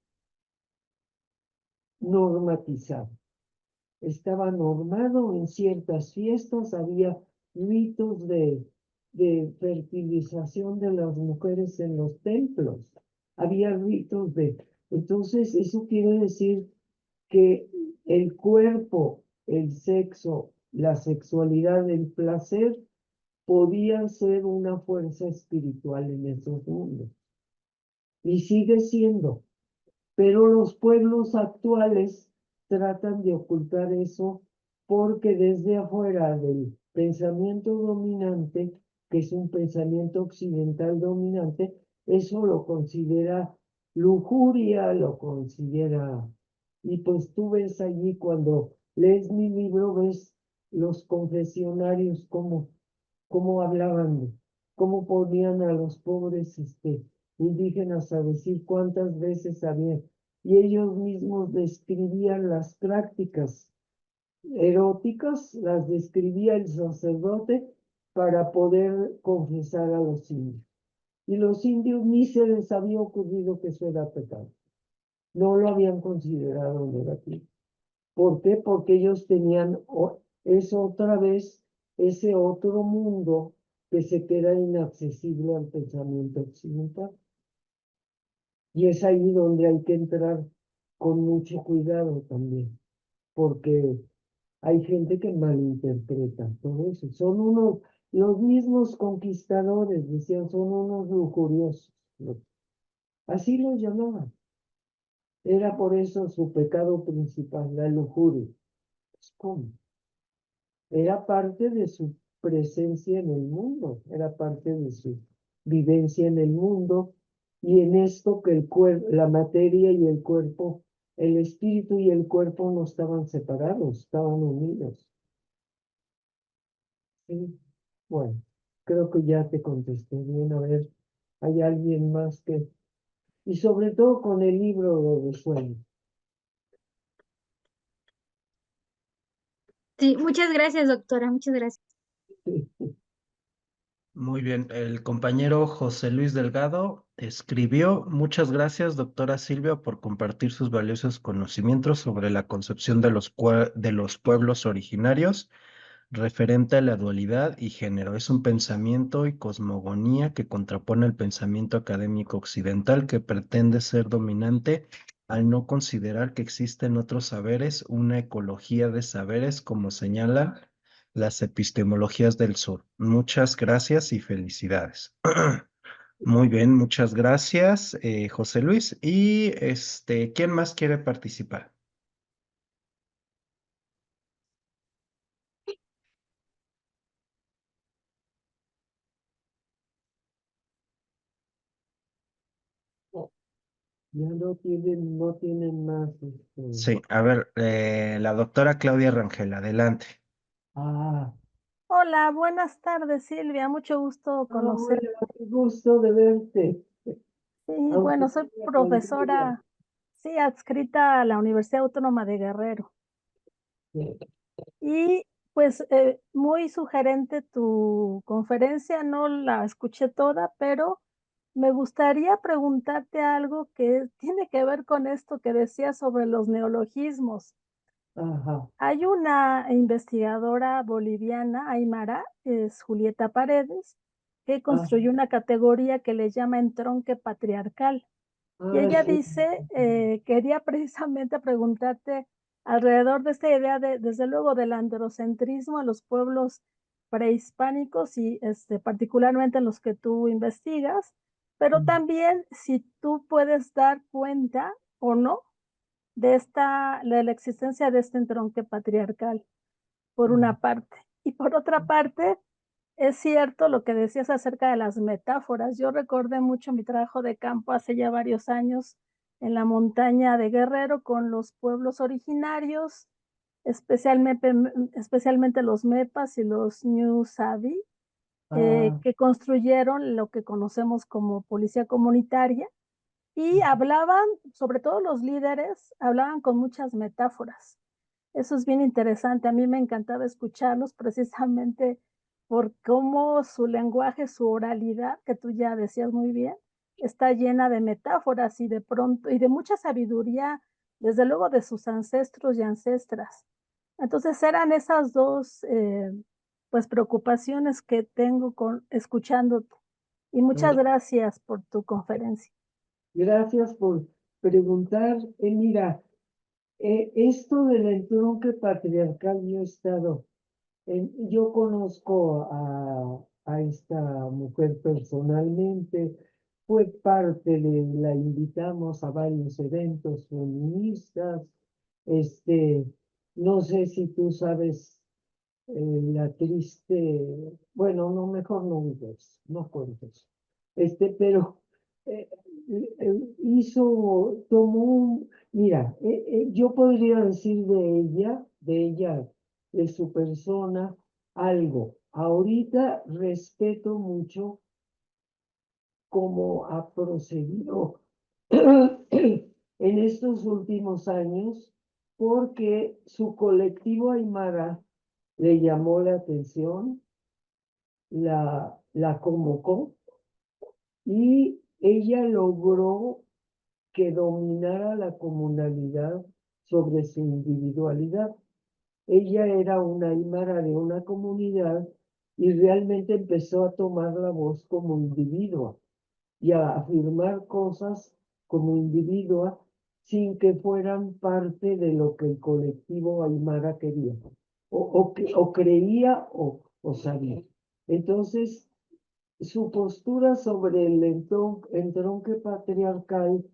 normatizado. Estaba normado en ciertas fiestas, había ritos de fertilización de las mujeres en los templos, había ritos de... Entonces, eso quiere decir que el cuerpo, el sexo, la sexualidad, el placer, podían ser una fuerza espiritual en esos mundos. Y sigue siendo. Pero los pueblos actuales tratan de ocultar eso porque desde afuera del pensamiento dominante, que es un pensamiento occidental dominante, eso lo considera lujuria, lo considera... Y pues tú ves allí cuando lees mi libro, ves los confesionarios, cómo hablaban, cómo ponían a los pobres indígenas a decir cuántas veces habían, y ellos mismos describían las prácticas eróticas, las describía el sacerdote para poder confesar a los indios. Y los indios ni se les había ocurrido que eso era pecado. No lo habían considerado negativo. ¿Por qué? Porque ellos tenían eso otra vez, ese otro mundo que se queda inaccesible al pensamiento occidental. Y es ahí donde hay que entrar con mucho cuidado también, porque hay gente que malinterpreta todo eso. Son los mismos conquistadores, decían, son unos lujuriosos. Así los llamaban. Era por eso su pecado principal, la lujuria. Pues, ¿cómo? Era parte de su presencia en el mundo, era parte de su vivencia en el mundo, y en esto que la materia y el cuerpo, el espíritu y el cuerpo no estaban separados, estaban unidos. ¿Sí? Bueno, creo que ya te contesté bien. A ver, ¿hay alguien más que...? Y sobre todo con el libro de sueño. Sí, muchas gracias, doctora, muchas gracias. Muy bien, el compañero José Luis Delgado escribió: muchas gracias, doctora Silvia, por compartir sus valiosos conocimientos sobre la concepción de de los pueblos originarios referente a la dualidad y género. Es un pensamiento y cosmogonía que contrapone el pensamiento académico occidental que pretende ser dominante al no considerar que existen otros saberes, una ecología de saberes, como señalan las epistemologías del sur. Muchas gracias y felicidades. Muy bien, muchas gracias, José Luis. Y ¿quién más quiere participar? Ya no tienen más. Sí, a ver, la doctora Claudia Rangel, adelante. Ah, Hola, buenas tardes, Silvia. Mucho gusto conocer. Hola, qué gusto de verte. Sí, Aunque bueno, soy sea con lluvia. profesora, sí, adscrita a la Universidad Autónoma de Guerrero. Sí. Y pues muy sugerente tu conferencia, no la escuché toda, pero me gustaría preguntarte algo que tiene que ver con esto que decías sobre los neologismos. Ajá, Hay una investigadora boliviana, Aymara, es Julieta Paredes, que ajá. construyó una categoría que le llama entronque patriarcal. Y Ah, ella sí. dice, quería precisamente preguntarte alrededor de esta idea de, desde luego, del androcentrismo en los pueblos prehispánicos y particularmente en los que tú investigas, pero también si tú puedes dar cuenta o no de la existencia de este entronque patriarcal, por una parte. Y por otra parte, es cierto lo que decías acerca de las metáforas. Yo recordé mucho mi trabajo de campo hace ya varios años en la montaña de Guerrero con los pueblos originarios, especialmente los Mepas y los Ñu Sabi, Ah, que construyeron lo que conocemos como policía comunitaria y hablaban, sobre todo los líderes, hablaban con muchas metáforas. Eso es bien interesante. A mí me encantaba escucharlos precisamente por cómo su lenguaje, su oralidad, que tú ya decías muy bien, está llena de metáforas y de pronto, y de mucha sabiduría, desde luego de sus ancestros y ancestras. Entonces eran esas dos, pues, preocupaciones que tengo con escuchándote. Y muchas ah, gracias por tu conferencia. gracias por preguntar. Mira, esto del entronque patriarcal, yo conozco a esta mujer personalmente, fue parte la invitamos a varios eventos feministas. Este, no sé si tú sabes la triste, bueno, no, mejor no digas, no cuentes. Pero eh, mira, yo podría decir de su persona, algo. Ahorita respeto mucho cómo ha procedido en estos últimos años, porque su colectivo Aymara le llamó la atención, la convocó y ella logró que dominara la comunalidad sobre su individualidad. Ella era una aymara de una comunidad y realmente empezó a tomar la voz como individua y a afirmar cosas como individua sin que fueran parte de lo que el colectivo aymara quería o creía o sabía. Entonces, su postura sobre el entronque patriarcal,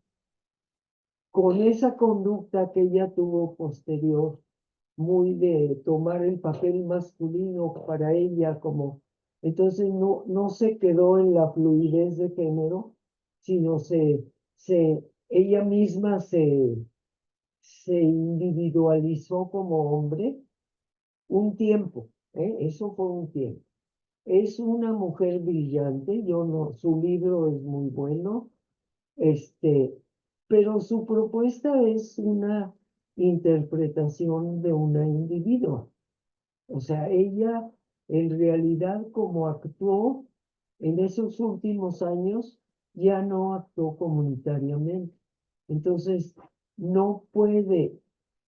con esa conducta que ella tuvo posterior, muy de tomar el papel masculino para ella como, entonces no se quedó en la fluidez de género, sino ella misma se individualizó como hombre un tiempo, eso fue un tiempo. Es una mujer brillante, su libro es muy bueno, este, pero su propuesta es una interpretación de una individua. O sea, ella en realidad como actuó en esos últimos años, ya no actuó comunitariamente. Entonces, no puede,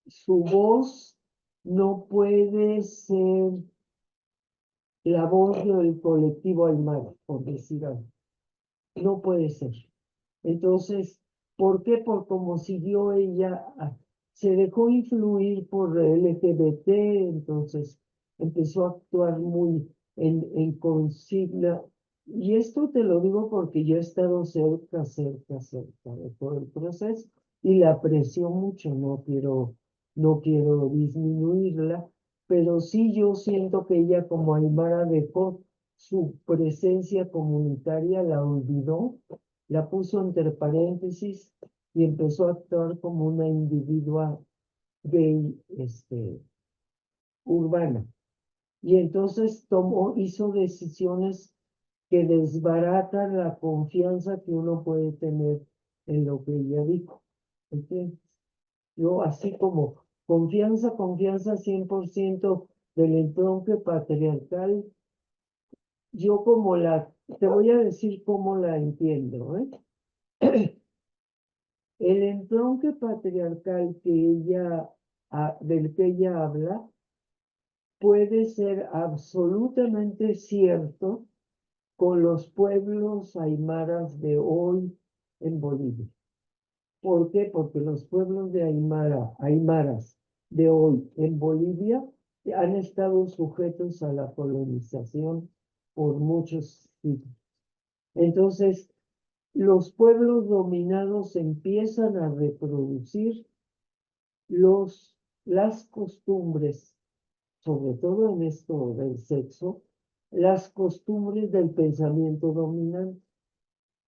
su voz no puede ser la voz del colectivo Aymara, por decir algo. No puede ser. Entonces, ¿por qué? Por cómo siguió ella, se dejó influir por LGBT, entonces empezó a actuar muy en consigna. Y esto te lo digo porque yo he estado cerca de todo el proceso y la aprecio mucho, no quiero disminuirla, pero sí yo siento que ella como Aymara dejó su presencia comunitaria, la olvidó, la puso entre paréntesis y empezó a actuar como una individua gay, urbana. Y entonces hizo decisiones que desbaratan la confianza que uno puede tener en lo que ella dijo. ¿Entiendes? Yo así como confianza 100% del entronque patriarcal, yo te voy a decir cómo la entiendo, ¿eh? El entronque patriarcal del que ella habla puede ser absolutamente cierto con los pueblos aymaras de hoy en Bolivia. ¿Por qué? Porque los pueblos de aymaras de hoy en Bolivia han estado sujetos a la colonización por muchos siglos. Entonces, los pueblos dominados empiezan a reproducir las costumbres, sobre todo en esto del sexo, las costumbres del pensamiento dominante.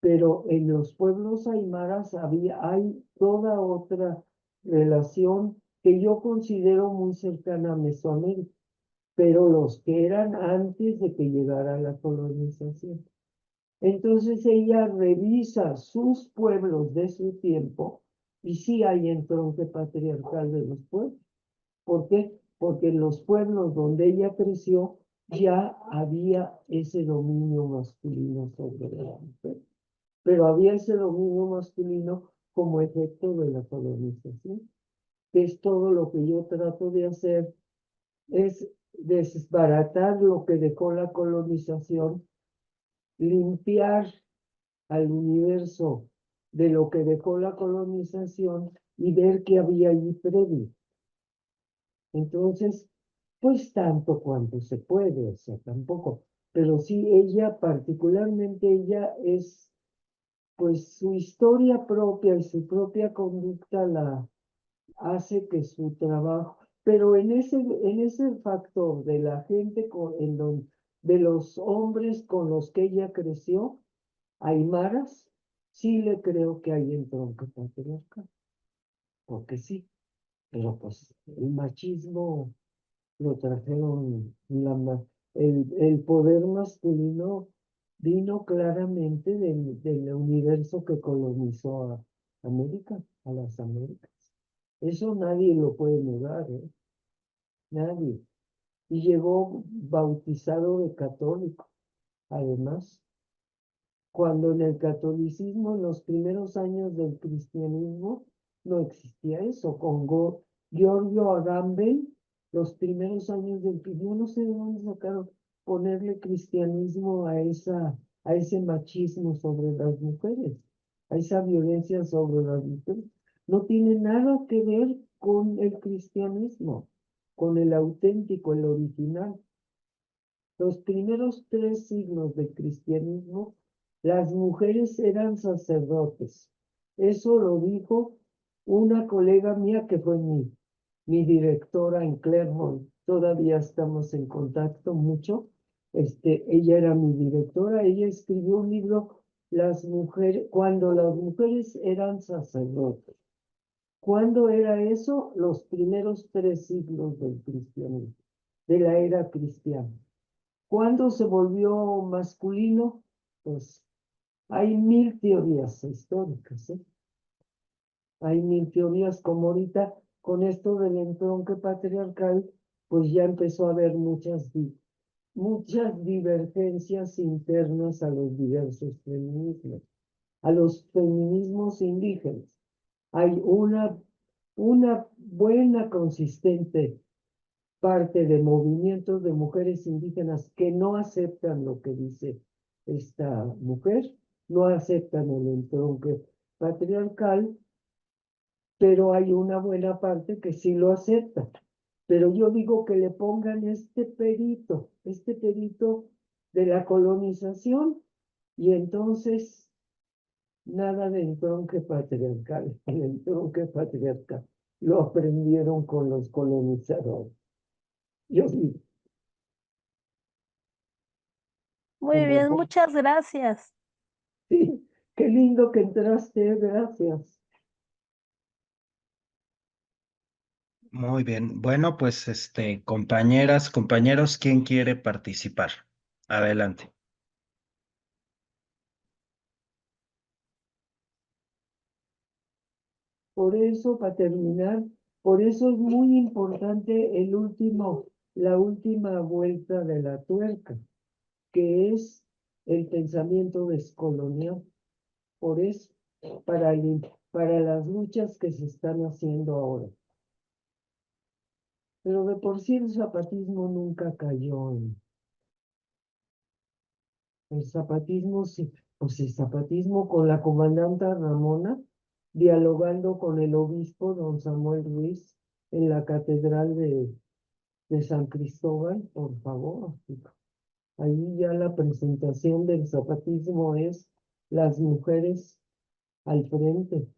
Pero en los pueblos aymaras hay toda otra relación que yo considero muy cercana a Mesoamérica, pero los que eran antes de que llegara la colonización. Entonces ella revisa sus pueblos de su tiempo y sí hay entronque patriarcal de los pueblos. ¿Por qué? Porque en los pueblos donde ella creció ya había ese dominio masculino sobre la mujer. Pero había ese dominio masculino como efecto de la colonización, que es todo lo que yo trato de hacer, es desbaratar lo que dejó la colonización, limpiar al universo de lo que dejó la colonización y ver qué había allí previo. Entonces, pues tanto cuanto se puede, o sea, tampoco. Pero sí, particularmente ella pues su historia propia y su propia conducta la hace que su trabajo, pero en ese factor de la gente de los hombres con los que ella creció, aymaras, sí le creo que hay entronque patriarcal, porque sí, pero pues el machismo lo trajeron, el poder masculino vino claramente del universo que colonizó a América, a las Américas. Eso nadie lo puede negar, ¿eh? Nadie. Y llegó bautizado de católico, además, cuando en el catolicismo, en los primeros años del cristianismo, no existía eso. Con Giorgio Agamben, los primeros años del cristianismo, no sé de dónde sacaron ponerle cristianismo a ese machismo sobre las mujeres, a esa violencia sobre las mujeres. No tiene nada que ver con el cristianismo, con el auténtico, el original. Los primeros 3 siglos del cristianismo, las mujeres eran sacerdotes. Eso lo dijo una colega mía que fue mi directora en Clermont. Todavía estamos en contacto mucho. Ella era mi directora. Ella escribió un libro, cuando las mujeres eran sacerdotes. ¿Cuándo era eso? Los primeros 3 siglos del cristianismo, de la era cristiana. ¿Cuándo se volvió masculino? Pues hay 1000 teorías históricas, ¿eh? Hay 1000 teorías, como ahorita con esto del entronque patriarcal, pues ya empezó a haber muchas divergencias internas a los diversos feminismos, a los feminismos indígenas. Hay una buena, consistente parte de movimientos de mujeres indígenas que no aceptan lo que dice esta mujer, no aceptan el entronque patriarcal, pero hay una buena parte que sí lo acepta. Pero yo digo que le pongan este perito de la colonización, y entonces nada de entronque patriarcal. El entronque patriarcal lo aprendieron con los colonizadores. Yo digo, Muy bien, muchas gracias. sí, qué lindo que entraste, gracias. Muy bien. Bueno, pues compañeras, compañeros, ¿quién quiere participar? Adelante. Por eso, para terminar, por eso es muy importante la última vuelta de la tuerca, que es el pensamiento descolonial. Por eso, para las luchas que se están haciendo ahora. Pero de por sí el zapatismo nunca cayó en el zapatismo, sí, pues el zapatismo con la comandanta Ramona, dialogando con el obispo don Samuel Ruiz en la catedral de San Cristóbal, por favor. Ahí ya la presentación del zapatismo es las mujeres al frente.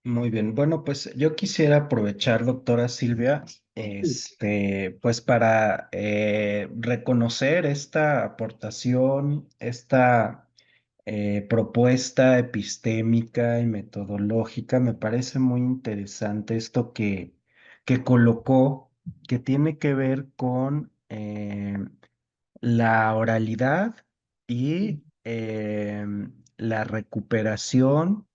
Muy bien. Bueno, pues yo quisiera aprovechar, doctora Silvia, Sí, pues para reconocer esta aportación, esta propuesta epistémica y metodológica. Me parece muy interesante esto que colocó, que tiene que ver con la oralidad y la recuperación.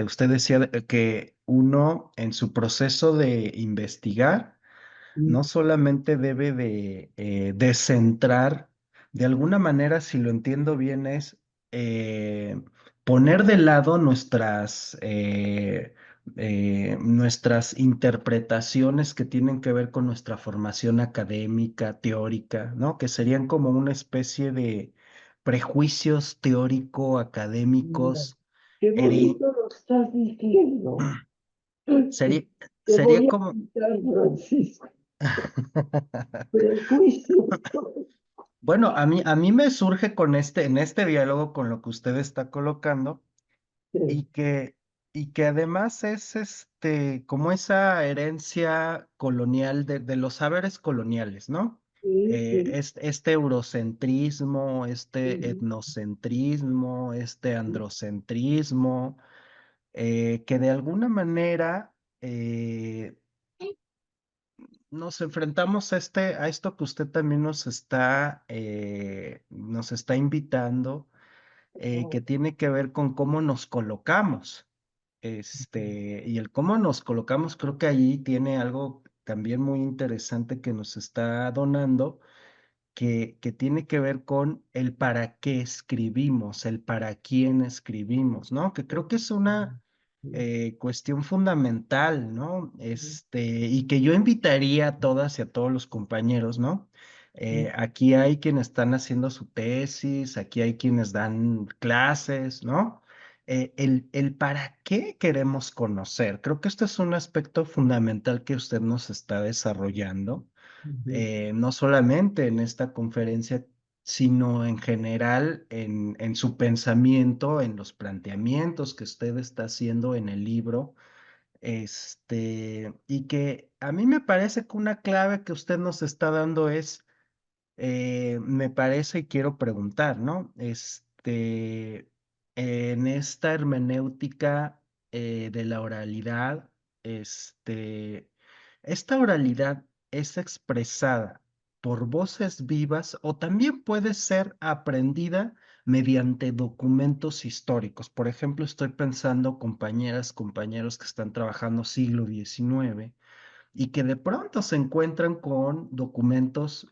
Usted decía que uno en su proceso de investigar sí, no solamente debe de descentrar, de alguna manera, si lo entiendo bien, es poner de lado nuestras interpretaciones que tienen que ver con nuestra formación académica, teórica, ¿no? Que serían como una especie de prejuicios mira, teórico-académicos. qué heri- bonito lo estás diciendo. Sería, Te sería voy a como... quitar, Francisco, prejuicios. Bueno, a mí me surge en este diálogo con lo que usted está colocando Sí, y que además es como esa herencia colonial de los saberes coloniales, ¿no? sí, sí, Este eurocentrismo, este sí, etnocentrismo, este sí, androcentrismo, que de alguna manera nos enfrentamos a esto que usted también nos está invitando, oh, que tiene que ver con cómo nos colocamos. Y el cómo nos colocamos, creo que allí tiene algo también muy interesante que nos está donando, que tiene que ver con el para qué escribimos, el para quién escribimos, ¿no? Que creo que es una sí, cuestión fundamental, ¿no? Y que yo invitaría a todas y a todos los compañeros, ¿no? sí, Aquí hay quienes están haciendo su tesis, aquí hay quienes dan clases, ¿no? El para qué queremos conocer. Creo que este es un aspecto fundamental que usted nos está desarrollando, ujú, no solamente en esta conferencia, sino en general en su pensamiento, en los planteamientos que usted está haciendo en el libro, y que a mí me parece que una clave que usted nos está dando es me parece y quiero preguntar, ¿no? En esta hermenéutica de la oralidad, esta oralidad es expresada por voces vivas o también puede ser aprendida mediante documentos históricos. Por ejemplo, estoy pensando compañeras, compañeros que están trabajando siglo XIX y que de pronto se encuentran con documentos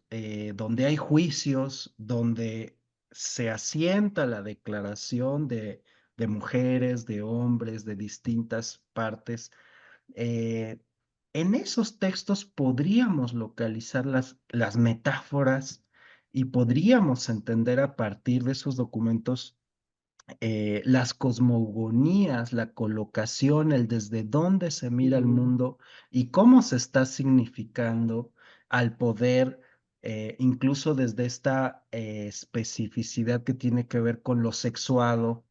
donde hay juicios, donde se asienta la declaración de mujeres, de hombres, de distintas partes. eh, en esos textos podríamos localizar las metáforas y podríamos entender a partir de esos documentos las cosmogonías, la colocación, el desde dónde se mira el sí, mundo y cómo se está significando al poder, incluso desde esta especificidad que tiene que ver con lo sexuado,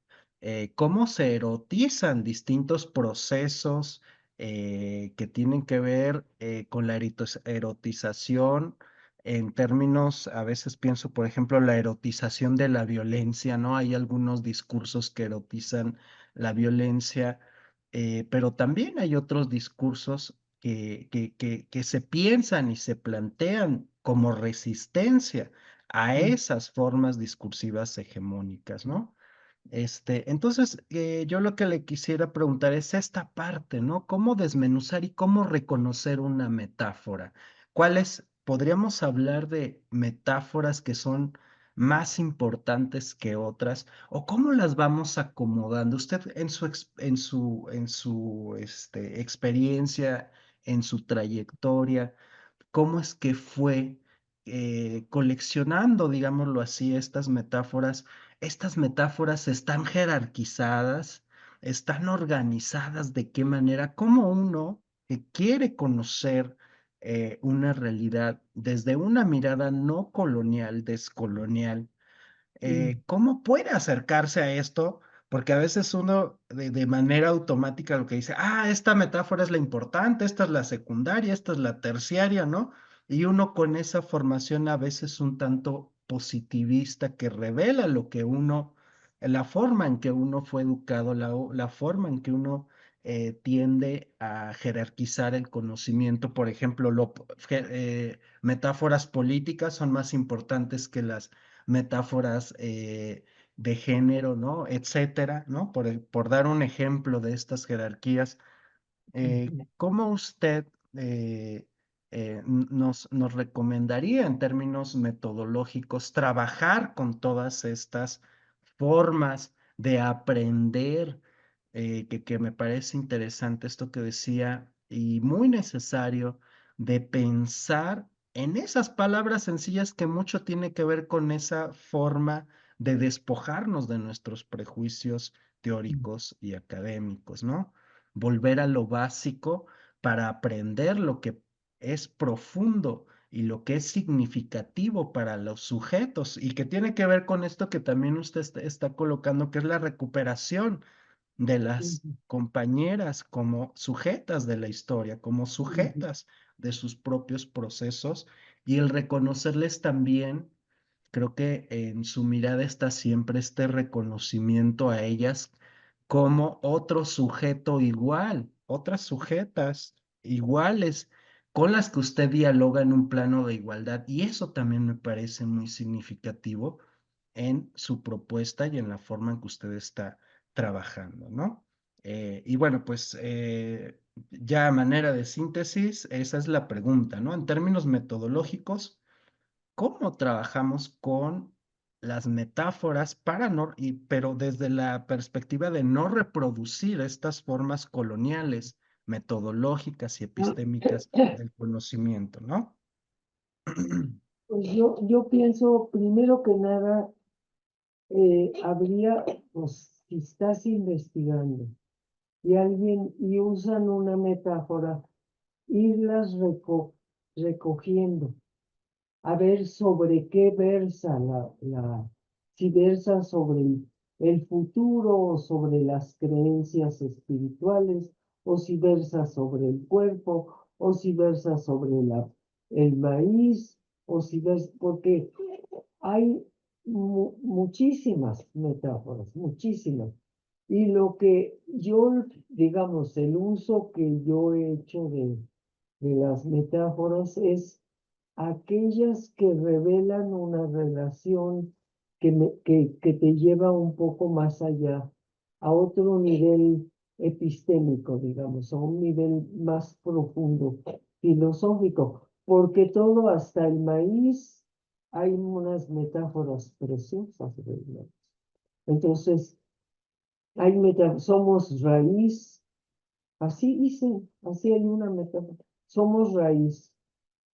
cómo se erotizan distintos procesos que tienen que ver con la erotización en términos, a veces pienso, por ejemplo, la erotización de la violencia, ¿no? Hay algunos discursos que erotizan la violencia, pero también hay otros discursos que se piensan y se plantean como resistencia a esas formas discursivas hegemónicas, ¿no? Entonces, yo lo que le quisiera preguntar es esta parte, ¿no? ¿Cómo desmenuzar y cómo reconocer una metáfora? ¿Cuáles, podríamos hablar de metáforas que son más importantes que otras? ¿O cómo las vamos acomodando? Usted en su experiencia, en su trayectoria, cómo es que fue coleccionando, digámoslo así, estas metáforas están jerarquizadas, están organizadas, de qué manera, cómo uno que quiere conocer una realidad desde una mirada no colonial, descolonial, ¿cómo puede acercarse a esto? Porque a veces uno de manera automática lo que dice, esta metáfora es la importante, esta es la secundaria, esta es la terciaria, ¿no? Y uno con esa formación a veces un tanto positivista que revela lo que uno, la forma en que uno fue educado, la forma en que uno tiende a jerarquizar el conocimiento. Por ejemplo, metáforas políticas son más importantes que las metáforas de género, ¿no? Etcétera, ¿no? Por dar un ejemplo de estas jerarquías, ¿cómo usted nos recomendaría en términos metodológicos trabajar con todas estas formas de aprender? Que me parece interesante esto que decía y muy necesario de pensar en esas palabras sencillas que mucho tiene que ver con esa forma de despojarnos de nuestros prejuicios teóricos y académicos, ¿no? Volver a lo básico para aprender lo que es profundo y lo que es significativo para los sujetos y que tiene que ver con esto que también usted está colocando, que es la recuperación de las compañeras como sujetas de la historia, como sujetas de sus propios procesos y el reconocerles también. Creo que en su mirada está siempre este reconocimiento a ellas como otro sujeto igual, otras sujetas iguales con las que usted dialoga en un plano de igualdad. Y eso también me parece muy significativo en su propuesta y en la forma en que usted está trabajando, ¿no? Y bueno, pues ya a manera de síntesis, esa es la pregunta, ¿no? En términos metodológicos, ¿cómo trabajamos con las metáforas pero desde la perspectiva de no reproducir estas formas coloniales, metodológicas y epistémicas del conocimiento, ¿no? Pues yo pienso, primero que nada, habría, pues, si estás investigando y usan una metáfora, irlas recogiendo, a ver sobre qué versa si versa sobre el futuro o sobre las creencias espirituales, o si versa sobre el cuerpo, o si versa sobre el maíz, o si versa, porque hay muchísimas metáforas, muchísimas. Y lo que yo, digamos, el uso que yo he hecho de las metáforas es aquellas que revelan una relación que te lleva un poco más allá, a otro nivel epistémico, digamos, a un nivel más profundo, filosófico, porque todo, hasta el maíz, hay unas metáforas preciosas, ¿verdad? Entonces, somos raíz, así dicen, así hay una metáfora, somos raíz.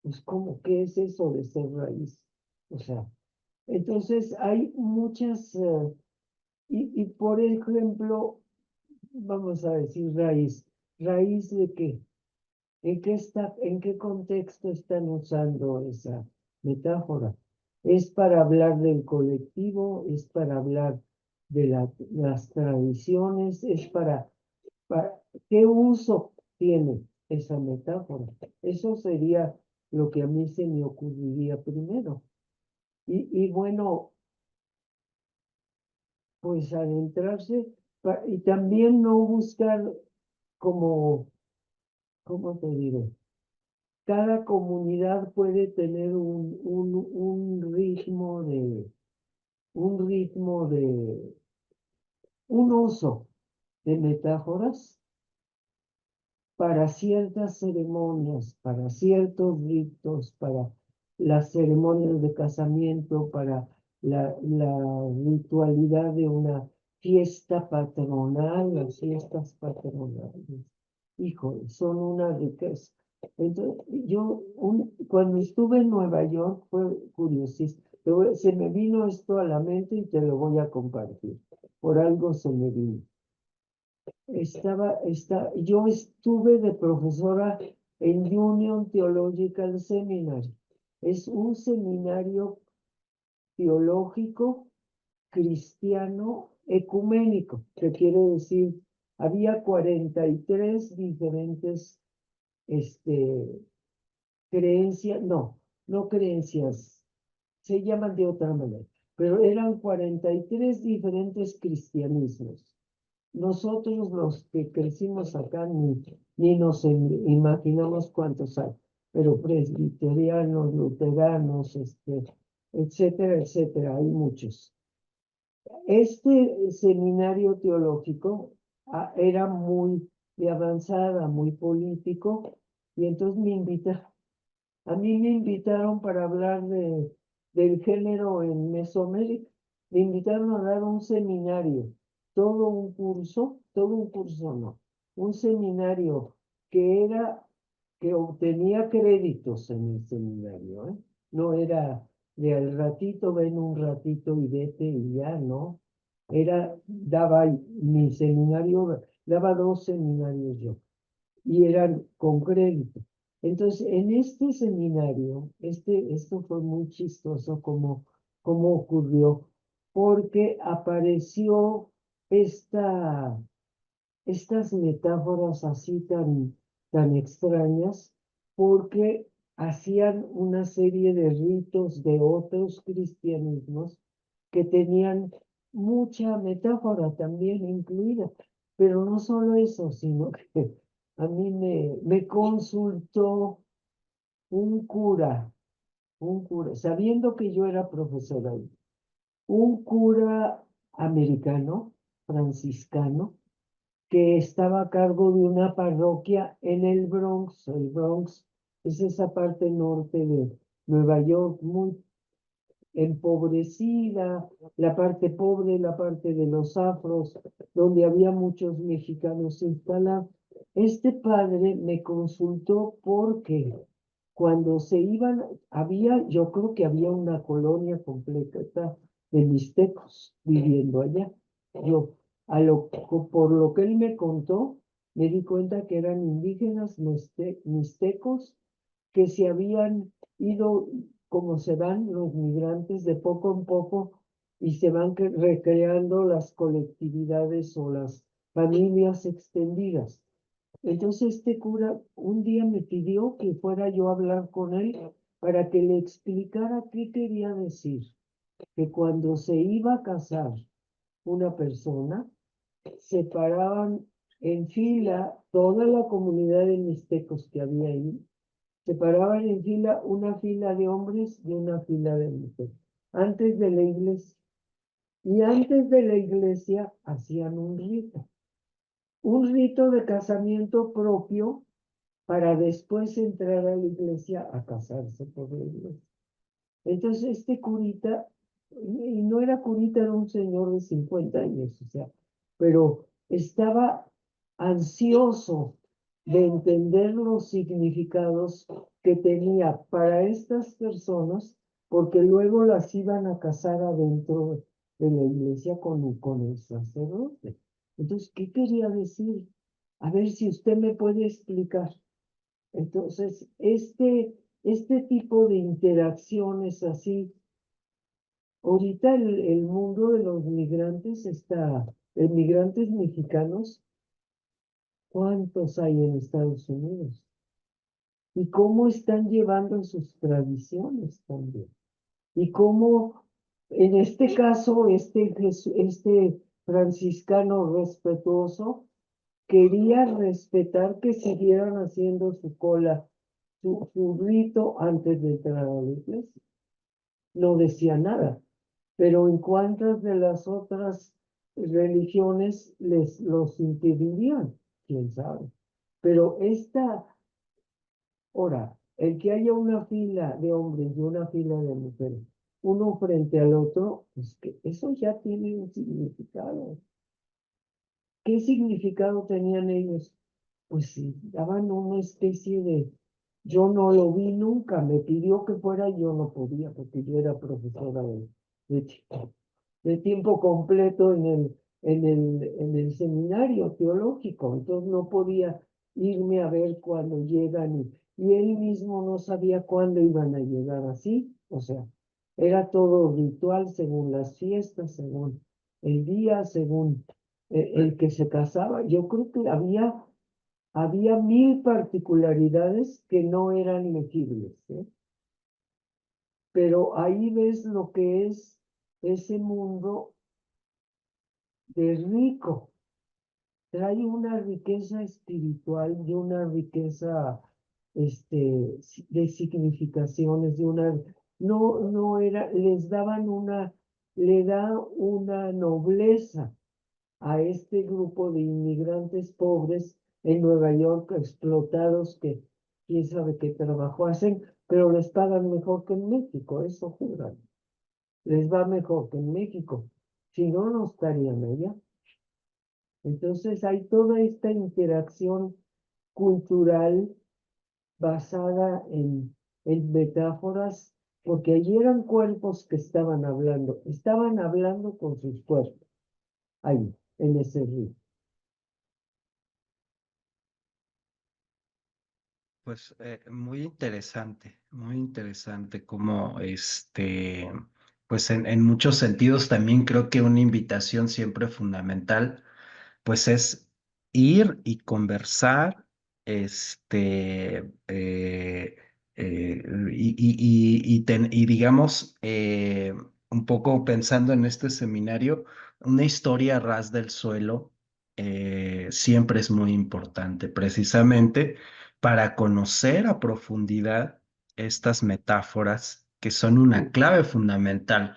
Pues, ¿cómo? ¿Qué es eso de ser raíz? O sea, entonces hay muchas, y por ejemplo, vamos a decir raíz. ¿Raíz de qué? En qué contexto están usando esa metáfora? ¿Es para hablar del colectivo? ¿Es para hablar de las tradiciones? ¿Para qué uso tiene esa metáfora? Eso sería lo que a mí se me ocurriría primero. Y bueno, pues adentrarse, Y también no buscar como, ¿cómo te diré? Cada comunidad puede tener un ritmo un uso de metáforas para ciertas ceremonias, para ciertos ritos, para las ceremonias de casamiento, para la ritualidad de una fiesta patronal, las fiestas patronales. Híjole, son una riqueza. Entonces, cuando estuve en Nueva York fue curiosísimo. Se me vino esto a la mente y te lo voy a compartir. Por algo se me vino. Yo estuve de profesora en Union Theological Seminary. Es un seminario teológico cristiano ecuménico, que quiere decir, había 43 diferentes creencias, no creencias, se llaman de otra manera, pero eran 43 diferentes cristianismos. Nosotros los que crecimos acá ni nos imaginamos cuántos hay, pero presbiterianos, luteranos, etcétera, etcétera, hay muchos. Este seminario teológico era muy de avanzada, muy político, y entonces a mí me invitaron para hablar del género en Mesoamérica. Me invitaron a dar un seminario, todo un curso no, un seminario que obtenía créditos en el seminario, ¿eh? No era de al ratito, ven un ratito y vete y ya, ¿no? Mi seminario, daba 2 seminarios yo, y eran con crédito. Entonces, en este seminario, esto fue muy chistoso como ocurrió, porque apareció estas metáforas así tan extrañas, porque hacían una serie de ritos de otros cristianismos que tenían mucha metáfora también incluida. Pero no solo eso, sino que a mí me consultó un cura, sabiendo que yo era profesora, un cura americano, franciscano, que estaba a cargo de una parroquia en el Bronx. El Bronx es esa parte norte de Nueva York, muy empobrecida, la parte pobre, la parte de los afros, donde había muchos mexicanos instalados. Este padre me consultó porque cuando se iban, yo creo que había una colonia completa de mixtecos viviendo allá. Por lo que él me contó, me di cuenta que eran indígenas mixtecos que se habían ido, como se van los migrantes de poco en poco, y se van recreando las colectividades o las familias extendidas. Entonces este cura un día me pidió que fuera yo a hablar con él para que le explicara qué quería decir, que cuando se iba a casar una persona, se paraban en fila toda la comunidad de mixtecos que había ahí, se paraban en fila, una fila de hombres y una fila de mujeres, antes de la iglesia. Y antes de la iglesia hacían un rito de casamiento propio para después entrar a la iglesia a casarse por la iglesia. Entonces este curita, y no era curita, era un señor de 50 años, o sea, pero estaba ansioso de entender los significados que tenía para estas personas, porque luego las iban a casar adentro de la iglesia con el sacerdote. Entonces, ¿qué quería decir? A ver si usted me puede explicar. Entonces, este tipo de interacciones así, ahorita el mundo de los migrantes migrantes mexicanos, ¿cuántos hay en Estados Unidos? Y cómo están llevando sus tradiciones también. Y cómo, en este caso, este franciscano respetuoso, quería respetar que siguieran haciendo su cola, su rito antes de entrar a la iglesia. No decía nada, pero en cuantas de las otras religiones les los impedirían, quién sabe. Pero ahora, el que haya una fila de hombres y una fila de mujeres, uno frente al otro, pues que eso ya tiene un significado. ¿Qué significado tenían ellos? Pues sí, daban una especie de, yo no lo vi nunca, me pidió que fuera, yo no podía, porque yo era profesora de, de tiempo completo en el seminario teológico, entonces no podía irme a ver cuando llegan y él mismo no sabía cuándo iban a llegar así, o sea, era todo ritual según las fiestas, según el día, según el que se casaba. Yo creo que había 1000 particularidades que no eran legibles, ¿eh? Pero ahí ves lo que es ese mundo de rico. Trae una riqueza espiritual y una riqueza de significaciones, no era, le da una nobleza a este grupo de inmigrantes pobres en Nueva York, explotados, que quién sabe qué trabajo hacen, pero les pagan mejor que en México, eso juran. Les va mejor que en México. Si no, no estarían allá. Entonces hay toda esta interacción cultural basada en metáforas, porque allí eran cuerpos que estaban hablando con sus cuerpos, ahí, en ese río. Pues muy interesante como pues en muchos sentidos también creo que una invitación siempre fundamental pues es ir y conversar, y digamos, un poco pensando en este seminario, una historia a ras del suelo siempre es muy importante, precisamente para conocer a profundidad estas metáforas que son una clave fundamental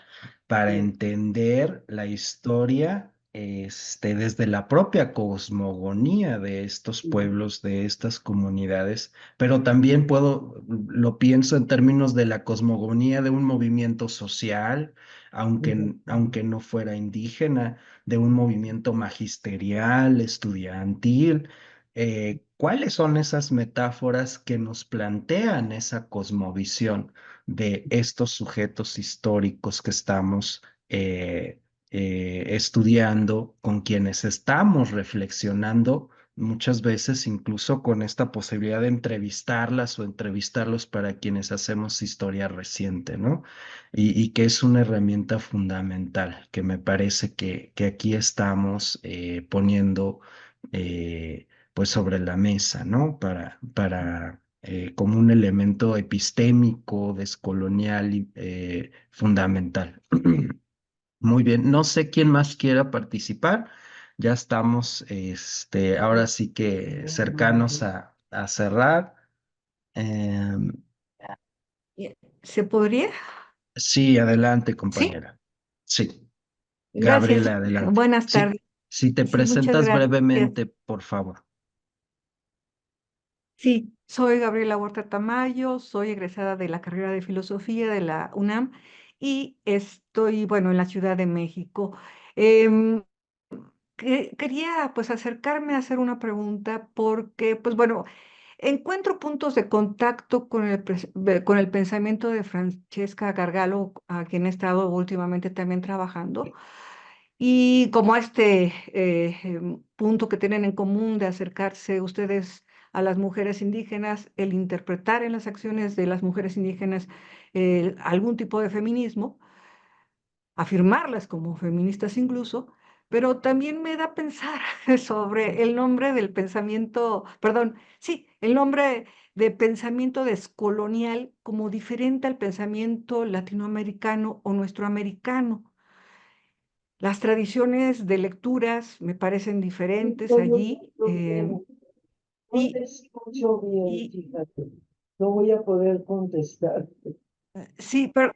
para Sí. entender la historia desde la propia cosmogonía de estos pueblos, de estas comunidades, pero también lo pienso en términos de la cosmogonía de un movimiento social, aunque no fuera indígena, de un movimiento magisterial, estudiantil. ¿Cuáles son esas metáforas que nos plantean esa cosmovisión de estos sujetos históricos que estamos estudiando, con quienes estamos reflexionando, muchas veces incluso con esta posibilidad de entrevistarlas o entrevistarlos para quienes hacemos historia reciente, ¿no? Y que es una herramienta fundamental que me parece que aquí estamos poniendo pues sobre la mesa, ¿no? Para como un elemento epistémico, descolonial y fundamental. Muy bien, no sé quién más quiera participar. Ya estamos, ahora sí que cercanos a cerrar. Em, ¿Se podría? sí, adelante, Sí, compañera. Sí, gracias. Gabriela, adelante. Buenas Sí, tardes. si te Sí, muchas presentas gracias. brevemente, por favor. Sí, soy Gabriela Huerta Tamayo, soy egresada de la carrera de Filosofía de la UNAM y estoy, bueno, en la Ciudad de México. Em, quería pues acercarme a hacer una pregunta porque, pues bueno, encuentro puntos de contacto con el pensamiento de Francesca Gargalo, a quien he estado últimamente también trabajando. Y como punto que tienen en común de acercarse ustedes a las mujeres indígenas, el interpretar en las acciones de las mujeres indígenas algún tipo de feminismo, afirmarlas como feministas incluso, pero también me da a pensar sobre el nombre del pensamiento, perdón, sí, el nombre de pensamiento descolonial como diferente al pensamiento latinoamericano o nuestro americano. Las tradiciones de lecturas me parecen diferentes Yo allí. no Y, te escucho bien, y fíjate. No voy a poder contestar. sí, pero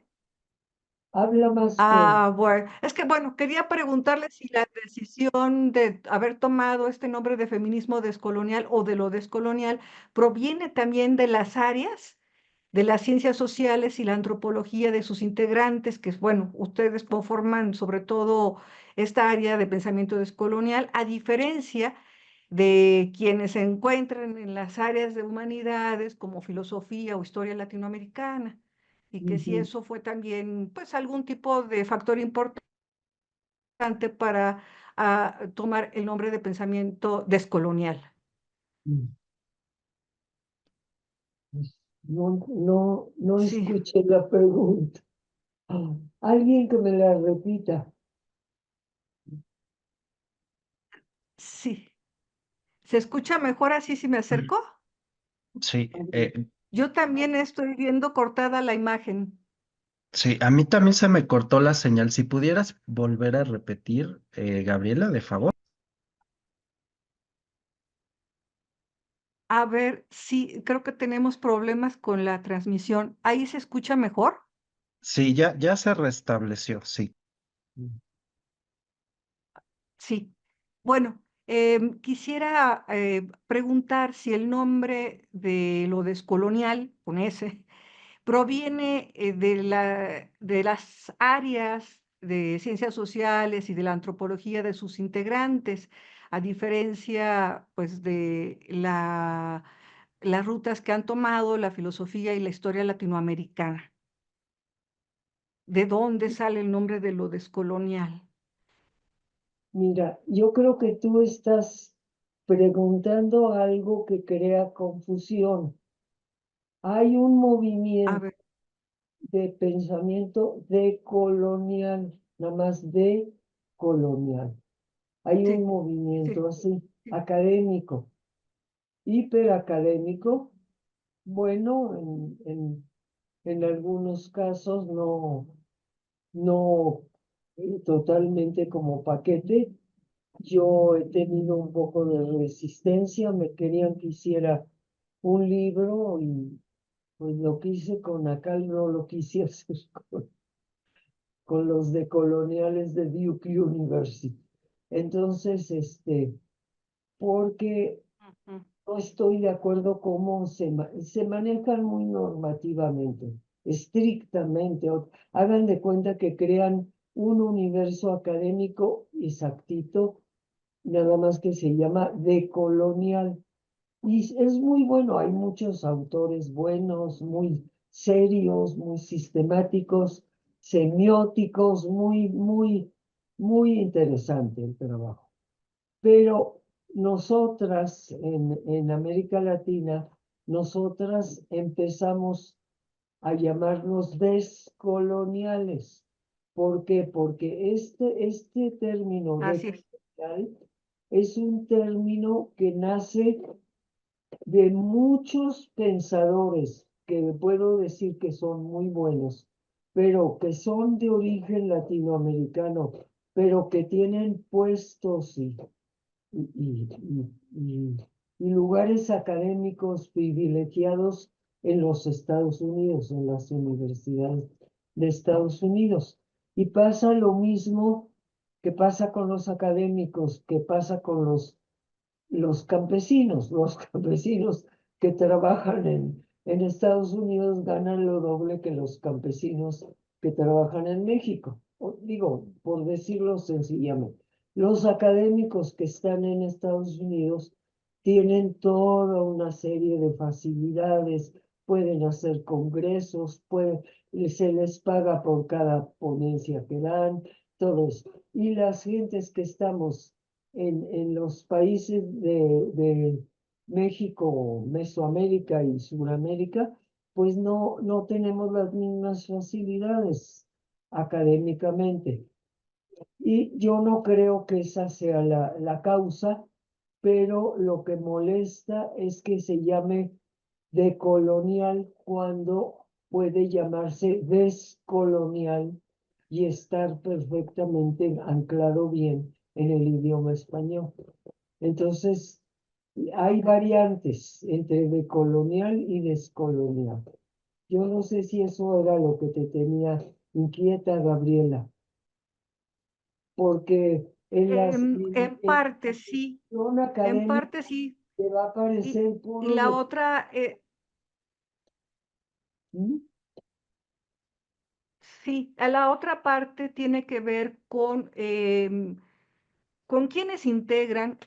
Habla más fuerte. bueno, es que bueno, quería preguntarle si la decisión de haber tomado este nombre de feminismo descolonial o de lo descolonial proviene también de las áreas de las ciencias sociales y la antropología de sus integrantes, que bueno, ustedes conforman sobre todo esta área de pensamiento descolonial, a diferencia de quienes se encuentran en las áreas de humanidades como filosofía o historia latinoamericana, y que si Ujú. eso fue también pues algún tipo de factor importante para tomar el nombre de pensamiento descolonial. Mm. No Sí, escuché la pregunta. Alguien que me la repita. sí. ¿Se escucha mejor así si me acerco? Sí, Yo también estoy viendo cortada la imagen. sí, a mí también se me cortó la señal. Si pudieras volver a repetir, Gabriela, de favor. A ver, sí, creo que tenemos problemas con la transmisión. ¿Ahí se escucha mejor? Sí, ya se restableció, sí. Sí. Bueno, quisiera preguntar si el nombre de lo descolonial, con ese, proviene de las áreas de ciencias sociales y de la antropología de sus integrantes, a diferencia, pues, de las rutas que han tomado la filosofía y la historia latinoamericana. ¿De dónde sale el nombre de lo descolonial? Mira, yo creo que tú estás preguntando algo que crea confusión. Hay un A movimiento ver, de pensamiento decolonial, nada más decolonial. Hay un sí, movimiento sí, así, sí. académico, hiperacadémico, bueno, en algunos casos no totalmente como paquete. Yo he tenido un poco de resistencia, me querían que hiciera un libro y pues lo que hice con Acal no lo quise hacer con los decoloniales de Duke University. Entonces, porque Ujú. no estoy de acuerdo cómo se manejan muy normativamente, estrictamente. Hagan de cuenta que crean un universo académico exactito, nada más que se llama decolonial. Y es muy bueno, hay muchos autores buenos, muy serios, muy sistemáticos, semióticos, muy interesante el trabajo. Pero nosotras en América Latina, nosotras empezamos a llamarnos descoloniales. ¿Por qué? Porque este término Así es. decolonial es un término que nace de muchos pensadores que puedo decir que son muy buenos, pero que son de origen latinoamericano, pero que tienen puestos y, y- y- y- y lugares académicos privilegiados en los Estados Unidos, en las universidades de Estados Unidos. Y pasa lo mismo que pasa con los académicos, que pasa con los campesinos que trabajan en Estados Unidos ganan lo doble que los campesinos que trabajan en México. Digo, por decirlo sencillamente, los académicos que están en Estados Unidos tienen toda una serie de facilidades, pueden hacer congresos, se les paga por cada ponencia que dan, todo eso. Y las gentes que estamos en los países de México, Mesoamérica y Suramérica, pues no tenemos las mismas facilidades académicamente. Y yo no creo que esa sea la causa, pero lo que molesta es que se llame decolonial cuando puede llamarse descolonial, y estar perfectamente anclado bien en el idioma español. Entonces, hay variantes entre decolonial y descolonial. Yo no sé si eso era lo que te tenía inquieta, Gabriela, porque En parte sí, en en académica parte sí. te va a Y, aparecer y puro la de... otra, ¿Mm? sí, a la otra parte tiene que ver con quienes integran,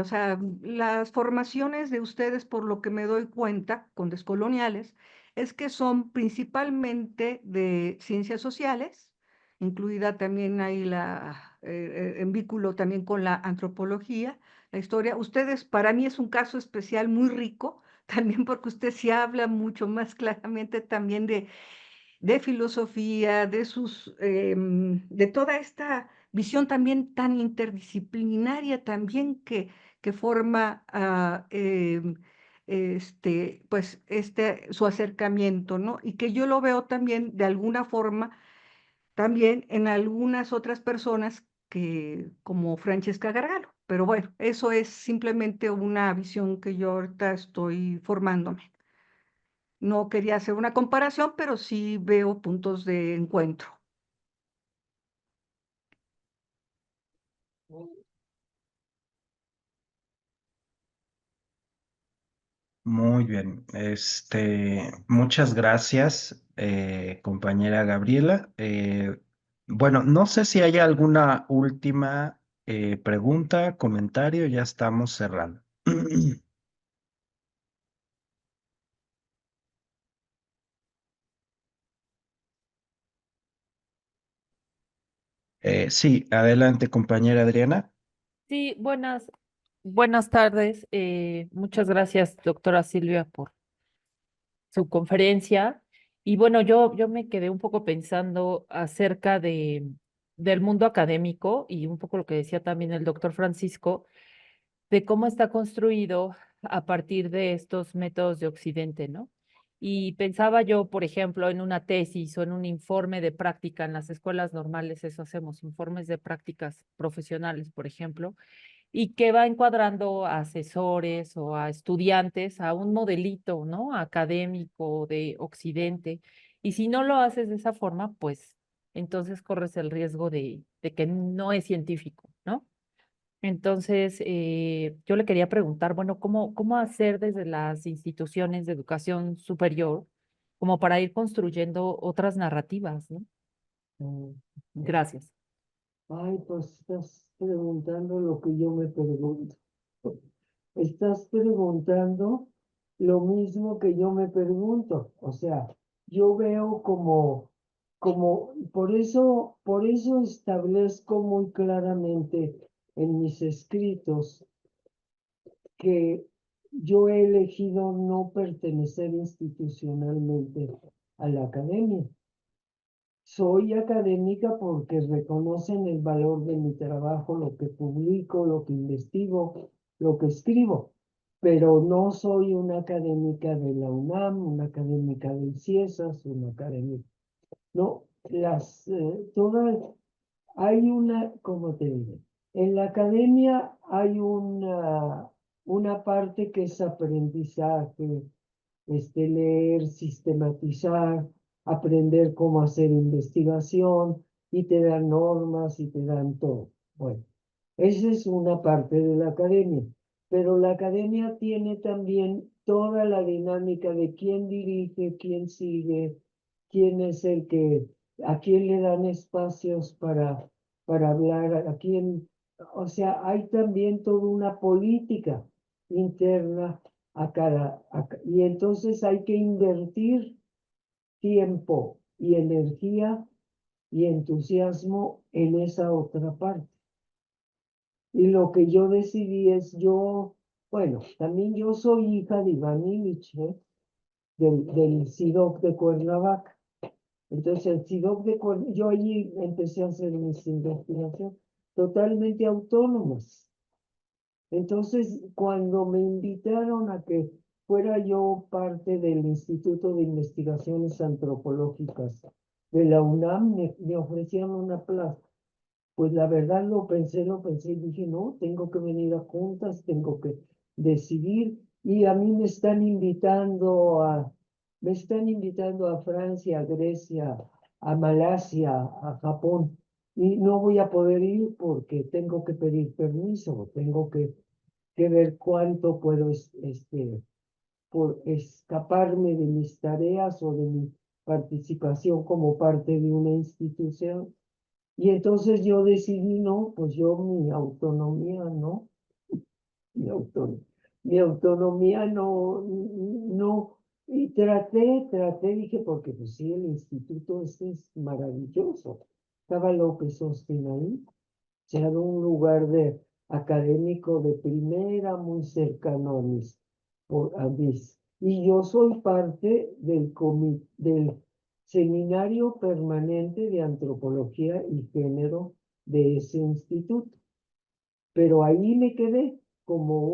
o sea, las formaciones de ustedes, por lo que me doy cuenta, con descoloniales, es que son principalmente de ciencias sociales, incluida también ahí en vínculo también con la antropología, la historia. Ustedes, para mí es un caso especial muy rico, también porque usted sí habla mucho más claramente también de filosofía, de toda esta visión también tan interdisciplinaria también que forma su acercamiento, ¿no? Y que yo lo veo también de alguna forma, también en algunas otras personas como Francesca Gargalo. Pero bueno, eso es simplemente una visión que yo ahorita estoy formándome. No quería hacer una comparación, pero sí veo puntos de encuentro. Muy bien. Muchas gracias, compañera Gabriela. Bueno, no sé si hay alguna última pregunta, comentario, ya estamos cerrando. Sí, adelante, compañera Adriana. Sí, buenas tardes. Muchas gracias, doctora Silvia, por su conferencia. Y bueno, yo me quedé un poco pensando acerca del mundo académico y un poco lo que decía también el doctor Francisco, de cómo está construido a partir de estos métodos de Occidente, ¿no? Y pensaba yo, por ejemplo, en una tesis o en un informe de práctica en las escuelas normales, eso hacemos, informes de prácticas profesionales, por ejemplo, y que va encuadrando a asesores o a estudiantes a un modelito, ¿no? Académico de Occidente. Y si no lo haces de esa forma, pues entonces corres el riesgo de que no es científico, ¿no? Entonces, yo le quería preguntar, bueno, ¿cómo hacer desde las instituciones de educación superior como para ir construyendo otras narrativas, ¿no? Mm. Gracias. Ay, pues estás preguntando lo que yo me pregunto. Estás preguntando lo mismo que yo me pregunto. O sea, yo veo por eso establezco muy claramente en mis escritos que yo he elegido no pertenecer institucionalmente a la academia. Soy académica porque reconocen el valor de mi trabajo, lo que publico, lo que investigo, lo que escribo, pero no soy una académica de la UNAM, una académica del CIESAS, una académica. No, hay una, ¿cómo te digo? En la academia hay una parte que es aprendizaje, leer, sistematizar, aprender cómo hacer investigación y te dan normas y te dan todo. Bueno, esa es una parte de la academia, pero la academia tiene también toda la dinámica de quién dirige, quién sigue, quién es a quién le dan espacios para hablar, a quién, o sea, hay también toda una política interna y entonces hay que invertir tiempo y energía y entusiasmo en esa otra parte. Y lo que yo decidí bueno, también yo soy hija de Iván Illich, del CIDOC de Cuernavaca. Entonces el CIDOC de Cuernavaca, yo allí empecé a hacer mis investigaciones totalmente autónomas. Entonces, cuando me invitaron a que fuera yo parte del Instituto de Investigaciones Antropológicas de la UNAM me ofrecían una plaza. Pues la verdad lo pensé y dije, no, tengo que venir a juntas, tengo que decidir. Y a mí me están invitando a Francia, a Grecia, a Malasia, a Japón. Y no voy a poder ir porque tengo que pedir permiso, tengo que ver cuánto puedo por escaparme de mis tareas o de mi participación como parte de una institución. Y entonces yo decidí, no, pues yo mi autonomía, ¿no? Mi autonomía, mi autonomía no, y dije, porque pues sí, el instituto este es maravilloso. Estaba López Austin ahí, se sea, un lugar de académico de primera, muy cercano a mis, y yo soy parte del seminario permanente de antropología y género de ese instituto. Pero ahí me quedé como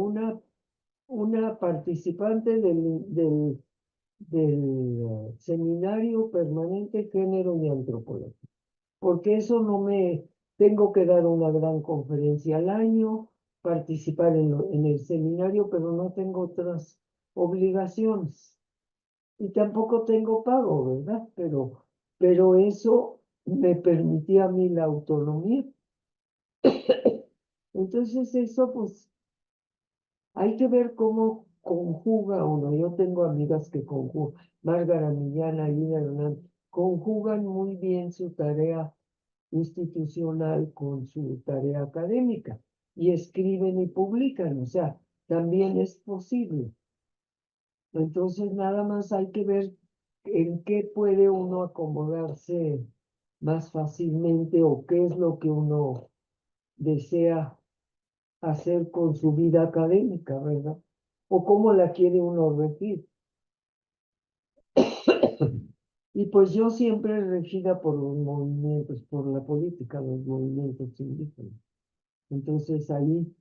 una participante del seminario permanente género y antropología, porque eso no tengo que dar una gran conferencia al año, participar en el seminario, pero no tengo otras obligaciones. Y tampoco tengo pago, ¿verdad? Pero eso me permitía a mí la autonomía. Entonces eso, pues, hay que ver cómo conjuga uno. Yo tengo amigas que conjugan, Márgara Millán, Aida Hernández, conjugan muy bien su tarea institucional con su tarea académica y escriben y publican, o sea, también es posible. Entonces, nada más hay que ver en qué puede uno acomodarse más fácilmente o qué es lo que uno desea hacer con su vida académica, ¿verdad? O cómo la quiere uno regir. Y pues yo siempre regida por los movimientos, por la política, los movimientos indígenas. Entonces ahí,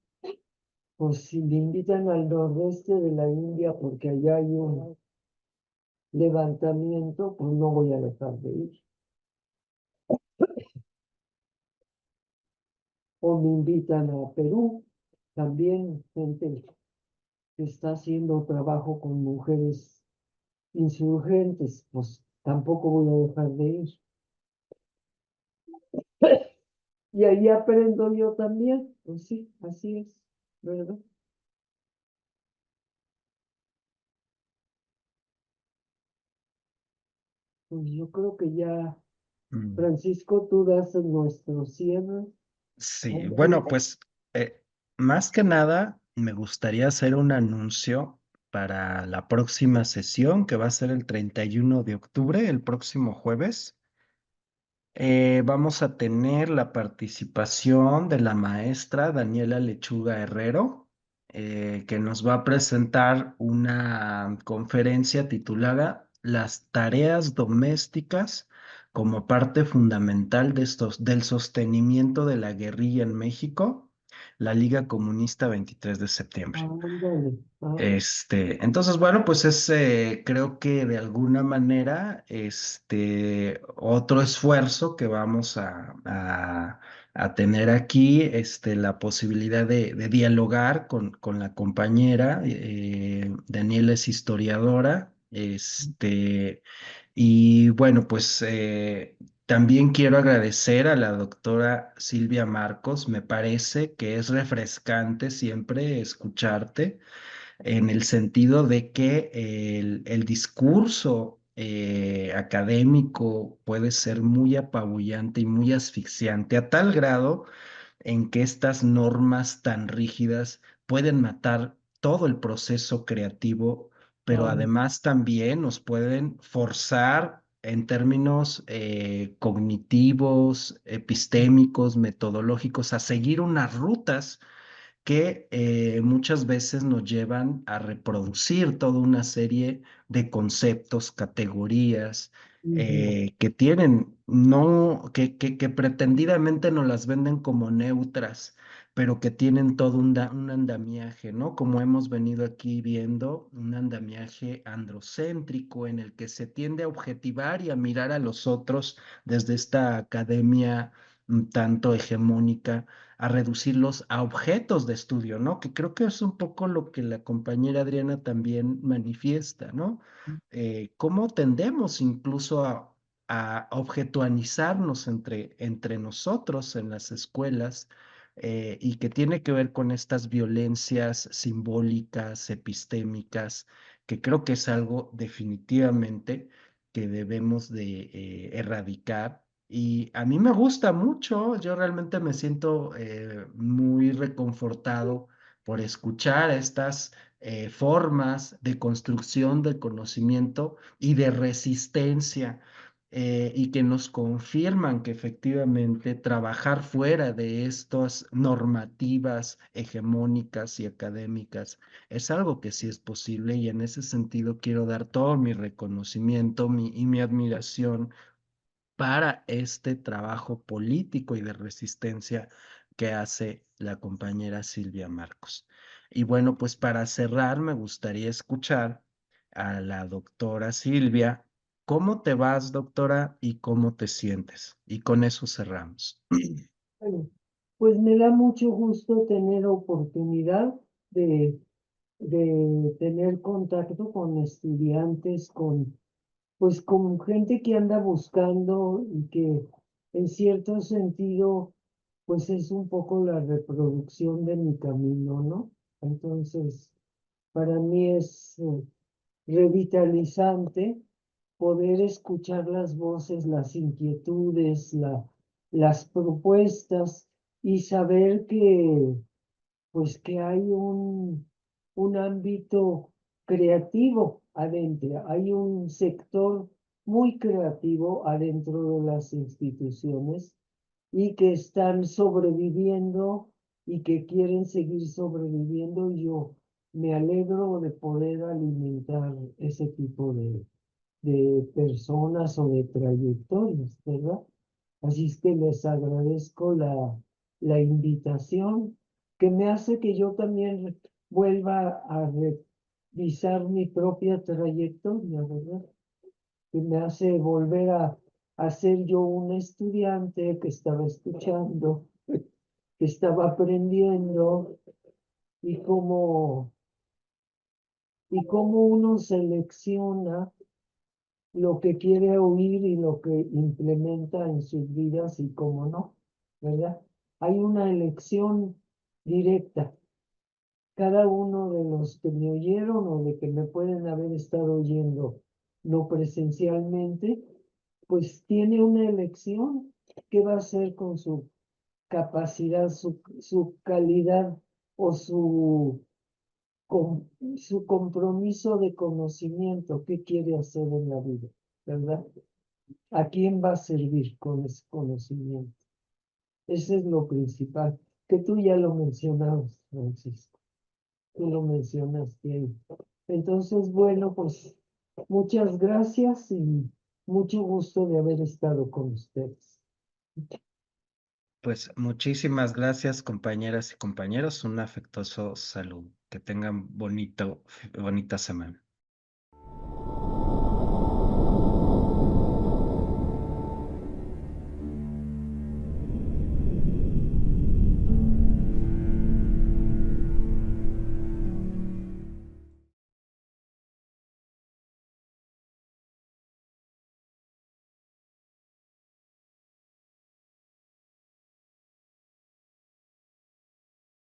pues si me invitan al nordeste de la India porque allá hay un levantamiento, pues no voy a dejar de ir. O me invitan a Perú, también gente que está haciendo trabajo con mujeres insurgentes, pues tampoco voy a dejar de ir. Y ahí aprendo yo también, pues sí, así es, ¿verdad? Pues yo creo que ya, Mm, Francisco, tú das nuestro cierre. sí, bueno, pues más que nada me gustaría hacer un anuncio para la próxima sesión que va a ser el 31 de octubre, el próximo jueves. Vamos a tener la participación de la maestra Daniela Lechuga Herrero, que nos va a presentar una conferencia titulada Las tareas domésticas como parte fundamental del sostenimiento de la guerrilla en México, la Liga Comunista 23 de septiembre. Ándale. Entonces, bueno, pues es, creo que de alguna manera, otro esfuerzo que vamos a tener aquí, la posibilidad de dialogar con la compañera. Daniela es historiadora, y bueno, pues también quiero agradecer a la doctora Silvia Marcos. Me parece que es refrescante siempre escucharte en el sentido de que el discurso académico puede ser muy apabullante y muy asfixiante a tal grado en que estas normas tan rígidas pueden matar todo el proceso creativo, pero además también nos pueden forzar en términos cognitivos, epistémicos, metodológicos, a seguir unas rutas que muchas veces nos llevan a reproducir toda una serie de conceptos, categorías que tienen, no, que pretendidamente nos las venden como neutras, pero que tienen todo un andamiaje, ¿no? Como hemos venido aquí viendo, un andamiaje androcéntrico en el que se tiende a objetivar y a mirar a los otros desde esta academia un tanto hegemónica, a reducirlos a objetos de estudio, ¿no? Que creo que es un poco lo que la compañera Adriana también manifiesta, ¿no? Cómo tendemos incluso a objetualizarnos entre nosotros en las escuelas, y que tiene que ver con estas violencias simbólicas, epistémicas, que creo que es algo definitivamente que debemos de erradicar. Y a mí me gusta mucho, yo realmente me siento muy reconfortado por escuchar estas formas de construcción del conocimiento y de resistencia, y que nos confirman que efectivamente trabajar fuera de estas normativas hegemónicas y académicas es algo que sí es posible, y en ese sentido quiero dar todo mi reconocimiento y mi admiración para este trabajo político y de resistencia que hace la compañera Silvia Marcos. Y bueno, pues para cerrar, me gustaría escuchar a la doctora Silvia. ¿Cómo te vas, doctora, y cómo te sientes? Y con eso cerramos. Bueno, pues me da mucho gusto tener oportunidad de, de tener contacto con estudiantes, pues con gente que anda buscando y que en cierto sentido, pues es un poco la reproducción de mi camino, ¿no? Entonces, para mí es revitalizante poder escuchar las voces, las inquietudes, las propuestas y saber que, pues que hay un ámbito creativo adentro, hay un sector muy creativo adentro de las instituciones y que están sobreviviendo y que quieren seguir sobreviviendo. Y yo me alegro de poder alimentar ese tipo de personas o de trayectorias, ¿verdad? Así es que les agradezco la invitación que me hace que yo también vuelva a revisar mi propia trayectoria, ¿verdad? Que me hace volver a ser yo un estudiante que estaba escuchando, que estaba aprendiendo y cómo uno selecciona lo que quiere oír y lo que implementa en sus vidas y cómo no, ¿verdad? Hay una elección directa. Cada uno de los que me oyeron o de que me pueden haber estado oyendo no presencialmente, pues tiene una elección. ¿Qué va a hacer con su capacidad, su calidad o su compromiso de conocimiento? ¿Qué quiere hacer en la vida? ¿Verdad? ¿A quién va a servir con ese conocimiento? Ese es lo principal, que tú ya lo mencionabas, Francisco. Tú lo mencionaste ahí. Entonces, bueno, pues muchas gracias y mucho gusto de haber estado con ustedes. Pues muchísimas gracias, compañeras y compañeros. Un afectuoso saludo. Que tengan bonita semana.